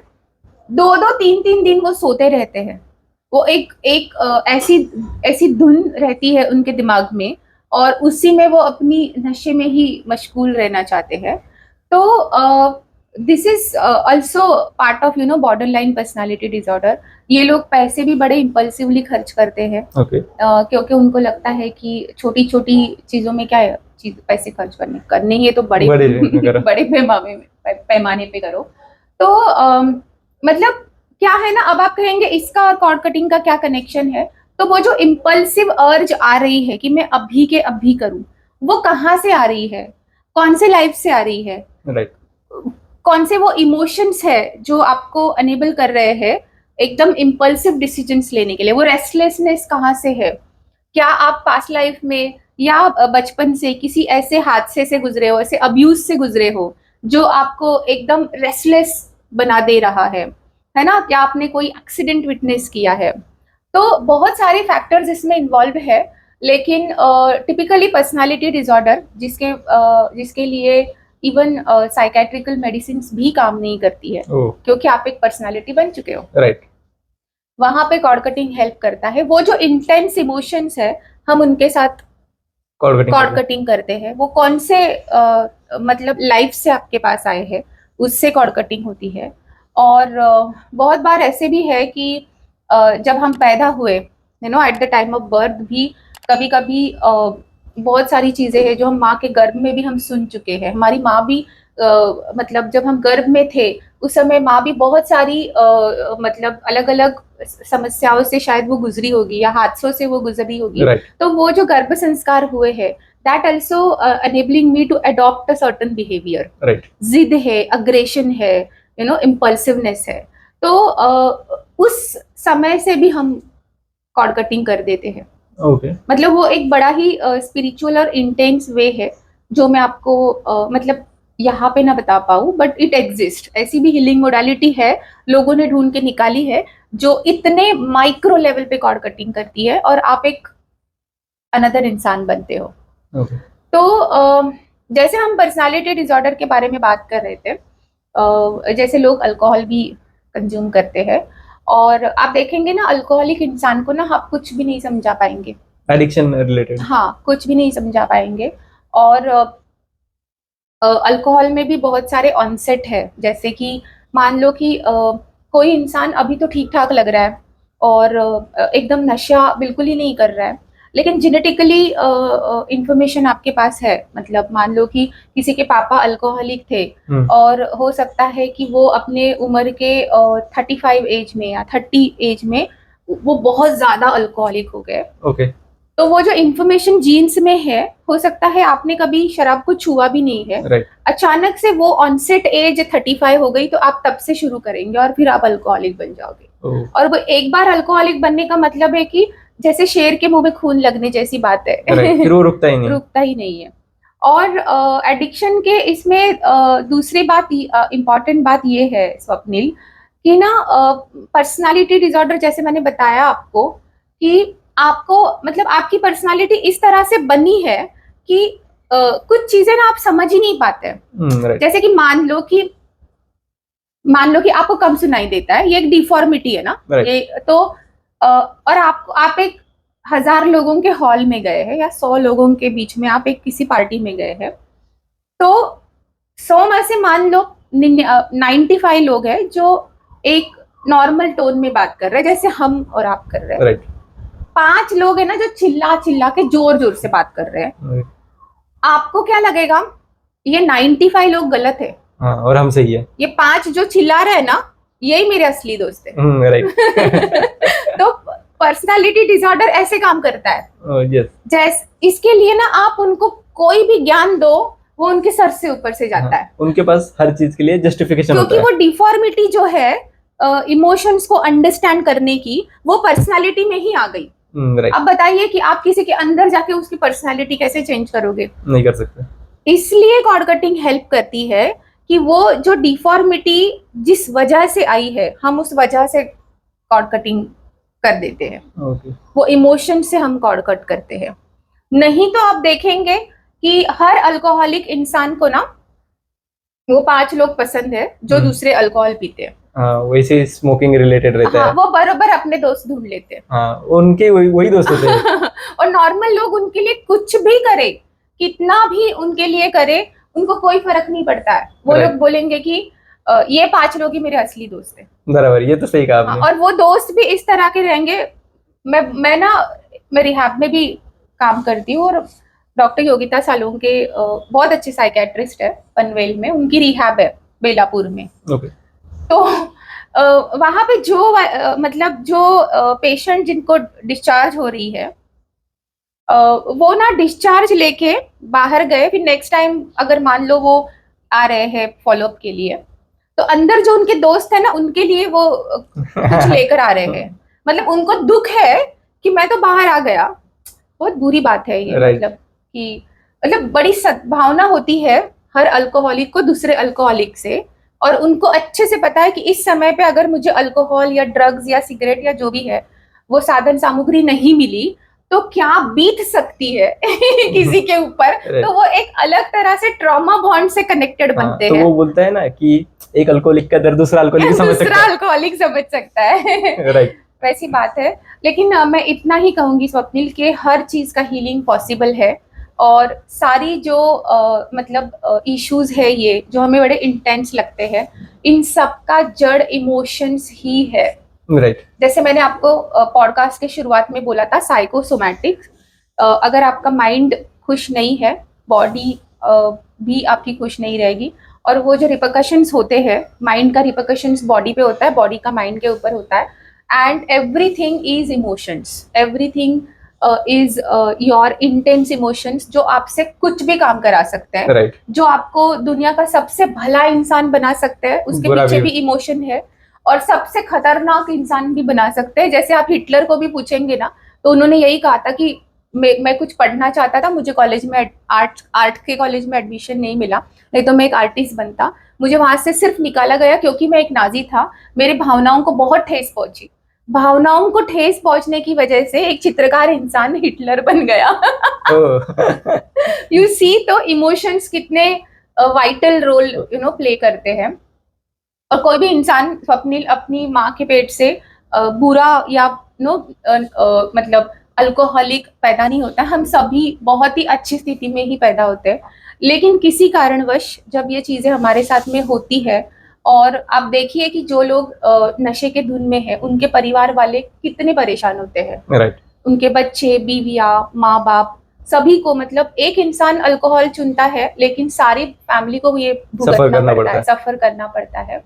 2-2, 3-3 दिन वो सोते रहते हैं, वो एक ऐसी धुन रहती है उनके दिमाग में, और उसी में वो अपनी नशे में ही मशगूल रहना चाहते हैं। तो this is also part of borderline personality disorder. ये लोग पैसे भी बड़े इम्पल्सिवली खर्च करते हैं, क्योंकि उनको लगता है कि छोटी छोटी चीजों में क्या है, पैसे खर्च करने ही है, तो बड़े बड़े पैमाने पे करो। तो मतलब क्या है ना, अब आप कहेंगे इसका और कॉर्ड कटिंग का क्या कनेक्शन है? तो वो जो इम्पल्सिव अर्ज आ रही है कि मैं अभी के अभी करूं, वो कहाँ से आ रही है, कौन से लाइफ से आ रही है, राइट, कौन से वो इमोशंस है जो आपको अनेबल कर रहे हैं एकदम इम्पल्सिव डिसीजंस लेने के लिए? वो रेस्टलेसनेस कहाँ से है? क्या आप पास्ट लाइफ में या बचपन से किसी ऐसे हादसे से गुजरे हो, ऐसे अब्यूज से गुजरे हो, जो आपको एकदम रेस्टलेस बना दे रहा है ना? क्या आपने कोई एक्सीडेंट विटनेस किया है? तो बहुत सारे फैक्टर्स इसमें इन्वॉल्व है, लेकिन टिपिकली पर्सनालिटी डिसऑर्डर जिसके लिए इवन साइकेट्रिकल मेडिसिन भी काम नहीं करती है, क्योंकि आप एक पर्सनालिटी बन चुके हो, राइट। वहां पे कॉर्ड कटिंग हेल्प करता है। वो जो इंटेंस इमोशंस है, हम उनके साथ कॉर्ड कटिंग करते हैं। वो कौन से मतलब लाइफ से आपके पास आए हैं, उससे कॉर्ड कटिंग होती है। और बहुत बार ऐसे भी है कि जब हम पैदा हुए, at the time of birth भी कभी कभी बहुत सारी चीजें हैं जो हम माँ के गर्भ में भी हम सुन चुके हैं। हमारी माँ भी मतलब जब हम गर्भ में थे उस समय माँ भी बहुत सारी मतलब अलग अलग समस्याओं से शायद वो गुजरी होगी, या हादसों से वो गुजरी होगी। right. तो वो जो गर्भ संस्कार हुए हैं, that also enabling me to adopt a certain behaviour. right. जिद है, अग्रेशन है, इम्पल्सिवनेस है। तो उस समय से भी हम कॉर्ड कटिंग कर देते हैं। ओके। मतलब वो एक बड़ा ही स्पिरिचुअल और इंटेंस वे है जो मैं आपको मतलब यहाँ पे ना बता पाऊँ, बट इट एग्जिस्ट। ऐसी भी हीलिंग मोडालिटी है, लोगों ने ढूंढ के निकाली है, जो इतने माइक्रो लेवल पे कॉर्ड कटिंग करती है और आप एक अनदर इंसान बनते हो। ओके। तो जैसे हम पर्सनालिटी डिसऑर्डर के बारे में बात कर रहे थे, जैसे लोग अल्कोहल भी कंज्यूम करते हैं, और आप देखेंगे ना अल्कोहलिक इंसान को ना आप कुछ भी नहीं समझा पाएंगे, एडिक्शन रिलेटेड। हाँ, कुछ भी नहीं समझा पाएंगे। और अल्कोहल में भी बहुत सारे ऑनसेट है, जैसे कि मान लो कि कोई इंसान अभी तो ठीक ठाक लग रहा है और एकदम नशा बिल्कुल ही नहीं कर रहा है, लेकिन जेनेटिकली इंफॉर्मेशन आपके पास है। मतलब मान लो कि किसी के पापा अल्कोहलिक थे और हो सकता है कि वो अपने उम्र के 35 एज में या 30 एज में वो बहुत ज्यादा अल्कोहलिक हो गए। ओके। तो वो जो इन्फॉर्मेशन जीन्स में है, हो सकता है आपने कभी शराब को छुआ भी नहीं है, राइट। अचानक से वो ऑनसेट एज 35 हो गई तो आप तब से शुरू करेंगे और फिर आप अल्कोहलिक बन जाओगे। और वो एक बार अल्कोहलिक बनने का मतलब है कि जैसे शेर के मुंह में खून लगने जैसी बात है। फिर वो रुकता ही नहीं। रुकता ही नहीं है। और एडिक्शन के इसमें दूसरी बात, इम्पॉर्टेंट बात ये है स्वप्निल, कि ना पर्सनालिटी डिसऑर्डर, जैसे मैंने बताया आपको, कि आपको मतलब आपकी पर्सनालिटी इस तरह से बनी है कि कुछ चीजें ना आप समझ ही नहीं पाते। जैसे कि मान लो कि आपको कम सुनाई देता है, ये एक डिफॉर्मिटी है ना, ये तो और आप एक 1000 लोगों के हॉल में गए हैं या 100 लोगों के बीच में आप एक किसी पार्टी में गए हैं, तो 100 में से मान लो 95 लोग हैं जो एक नॉर्मल टोन में बात कर रहे हैं, जैसे हम और आप कर रहे हैं। 5 लोग है ना जो चिल्ला चिल्ला के जोर जोर से बात कर रहे हैं। आपको क्या लगेगा? ये 95 लोग गलत है, हाँ, और हम सही है। ये 5 जो चिल्ला रहे हैं ना, यही मेरे असली दोस्त है। राइट। तो पर्सनालिटी डिसऑर्डर ऐसे काम करता है। यस। जैसे इसके लिए ना आप उनको कोई भी ज्ञान दो, वो उनके सर से ऊपर से जाता है। उनके पास हर चीज के लिए जस्टिफिकेशन होता है, क्योंकि वो डिफॉर्मिटी जो है इमोशंस को अंडरस्टैंड करने की, वो पर्सनालिटी में ही आ गई। अब बताइए कि आप किसी के अंदर जाके उसकी पर्सनालिटी कैसे चेंज करोगे? नहीं कर सकते। इसलिए कॉर्ड कटिंग हेल्प करती है कि वो जो डिफॉर्मिटी जिस वजह से आई है, हम उस वजह से कॉर्ड कटिंग कर देते हैं। वो इमोशन से हम कॉर्ड कट करते हैं। नहीं तो आप देखेंगे कि हर अल्कोहलिक इंसान को ना वो 5 लोग पसंद है जो दूसरे अल्कोहल पीते हैं। वैसे स्मोकिंग रिलेटेड रहता है। वो बरोबर अपने दोस्त ढूंढ लेते हैं। उनके वही दोस्त होते हैं। और नॉर्मल लोग उनके लिए कुछ भी करे, कितना भी उनके लिए करे, उनको कोई फर्क नहीं पड़ता है। वो लोग बोलेंगे कि ये 5 लोग ही मेरे असली दोस्त है। बराबर, ये तो सही कहा आपने। और वो दोस्त भी इस तरह के रहेंगे। मैं रिहैब में भी काम करती हूँ, और डॉक्टर योगिता सालों के बहुत अच्छे साइकेट्रिस्ट है पनवेल में, उनकी रिहैब है बेलापुर में। तो वहां पे जो मतलब जो पेशेंट जिनको डिस्चार्ज हो रही है, वो ना डिस्चार्ज लेके बाहर गए, फिर नेक्स्ट टाइम अगर मान लो वो आ रहे हैं फॉलोअप के लिए, तो अंदर जो उनके दोस्त है ना, उनके लिए वो कुछ लेकर आ रहे हैं। मतलब उनको दुख है कि मैं तो बाहर आ गया। बहुत बुरी बात है ये। मतलब कि मतलब बड़ी सद्भावना होती है हर अल्कोहलिक को दूसरे अल्कोहलिक से, और उनको अच्छे से पता है कि इस समय पे अगर मुझे अल्कोहल या ड्रग्स या सिगरेट या जो भी है वो साधन सामग्री नहीं मिली तो क्या बीत सकती है किसी के ऊपर। तो वो एक अलग तरह से ट्रॉमा बॉन्ड से कनेक्टेड बनते हैं। तो वो बोलता है ना कि एक अल्कोहलिक का दर्द दूसरा अल्कोहलिक समझ सकता है। दूसरा अल्कोहलिक समझ सकता है। राइट। वैसी बात है। लेकिन मैं इतना ही कहूंगी स्वप्निल के हर चीज का हीलिंग पॉसिबल है, और सारी जो मतलब इश्यूज है ये जो हमें बड़े इंटेंस लगते हैं, इन सब का जड़ इमोशंस ही है। राइट। जैसे मैंने आपको पॉडकास्ट के शुरुआत में बोला था, साइकोसोमैटिक्स। अगर आपका माइंड खुश नहीं है, बॉडी भी आपकी खुश नहीं रहेगी, और वो जो रिपरकशंस होते हैं, माइंड का रिपरकशंस बॉडी पे होता है, बॉडी का माइंड के ऊपर होता है। And everything is emotions, everything is your intense emotions, जो आपसे कुछ भी काम करा सकते हैं। right. जो आपको दुनिया का सबसे भला इंसान बना सकते हैं, उसके पीछे भी इमोशन है। और सबसे खतरनाक इंसान भी बना सकते हैं। जैसे आप हिटलर को भी पूछेंगे ना, तो उन्होंने यही कहा था कि मैं कुछ पढ़ना चाहता था, मुझे कॉलेज में आर्ट के कॉलेज में एडमिशन नहीं मिला, नहीं तो मैं एक आर्टिस्ट बनता। मुझे वहां से सिर्फ निकाला गया क्योंकि मैं एक नाजी था। मेरी भावनाओं को बहुत ठेस पहुंची, भावनाओं को ठेस पहुंचने की वजह से एक चित्रकार इंसान हिटलर बन गया। यू सी, तो इमोशंस कितने वाइटल रोल प्ले करते हैं। और कोई भी इंसान अपनी माँ के पेट से बुरा या मतलब अल्कोहलिक पैदा नहीं होता। हम सभी बहुत ही अच्छी स्थिति में ही पैदा होते हैं, लेकिन किसी कारणवश जब ये चीजें हमारे साथ में होती है, और आप देखिए कि जो लोग नशे के धुन में है, उनके परिवार वाले कितने परेशान होते हैं। राइट। उनके बच्चे, बीवियां, माँ बाप, सभी को, मतलब एक इंसान अल्कोहल चुनता है लेकिन सारी फैमिली को ये भुगतना पड़ता है, सफर करना पड़ता है।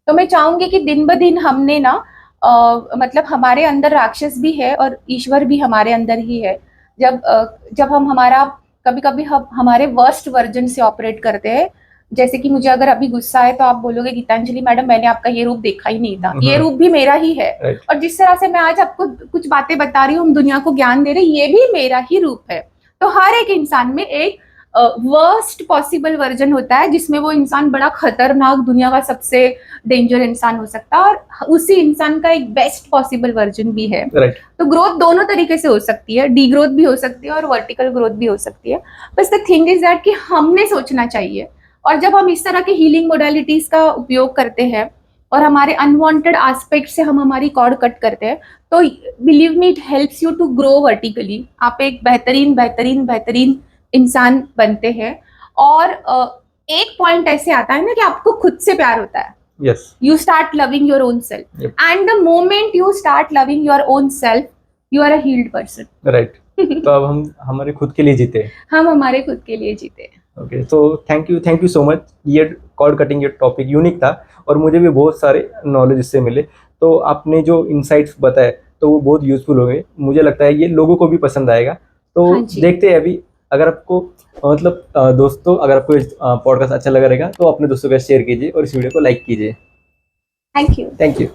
तो मैं चाहूंगी कि दिन ब दिन हमने ना मतलब हमारे अंदर राक्षस भी है और ईश्वर भी हमारे अंदर ही है। जब हम कभी कभी हम हमारे वर्स्ट वर्जन से ऑपरेट करते हैं। जैसे कि मुझे अगर अभी गुस्सा है तो आप बोलोगे गीतांजलि मैडम मैंने आपका ये रूप देखा ही नहीं था, ये रूप भी मेरा ही है। और जिस तरह से मैं आज आपको कुछ बातें बता रही हूँ, हम दुनिया को ज्ञान दे रहे, ये भी मेरा ही रूप है। तो हर एक इंसान में एक वर्स्ट पॉसिबल वर्जन होता है, जिसमें वो इंसान बड़ा खतरनाक, दुनिया का सबसे डेंजर इंसान हो सकता है, और उसी इंसान का एक बेस्ट पॉसिबल वर्जन भी है। तो ग्रोथ दोनों तरीके से हो सकती है, डी ग्रोथ भी हो सकती है और वर्टिकल ग्रोथ भी हो सकती है। बस द थिंग इज दैट कि हमने सोचना चाहिए। और जब हम इस तरह के हीलिंग मोडालिटीज का उपयोग करते हैं और हमारे अनवांटेड एस्पेक्ट से हम हमारी कॉर्ड कट करते हैं, तो believe me, it helps you to grow vertically. आप एक बेहतरीन इंसान बनते हैं। और एक पॉइंट ऐसे आता है ना कि आपको खुद से प्यार होता है। Yes. You start loving your own self. Yep. And the moment you start loving your own self, you are a healed person. Right. तो अब हम हमारे खुद के लिए जीते हैं। हम हमारे खुद के लिए जीते हैं। ओके, तो थैंक यू सो मच। ये कॉर्ड कटिंग ये टॉपिक यूनिक था और मुझे भी बहुत सारे नॉलेज इससे मिले। तो आपने जो इनसाइट्स बताए तो वो बहुत यूजफुल हो गए। मुझे लगता है ये लोगों को भी पसंद आएगा। तो हाँ देखते हैं अभी। अगर आपको मतलब दोस्तों, अगर आपको पॉडकास्ट अच्छा लगा रहेगा तो अपने दोस्तों के साथ शेयर कीजिए और इस वीडियो को लाइक कीजिए। Thank you. Thank you.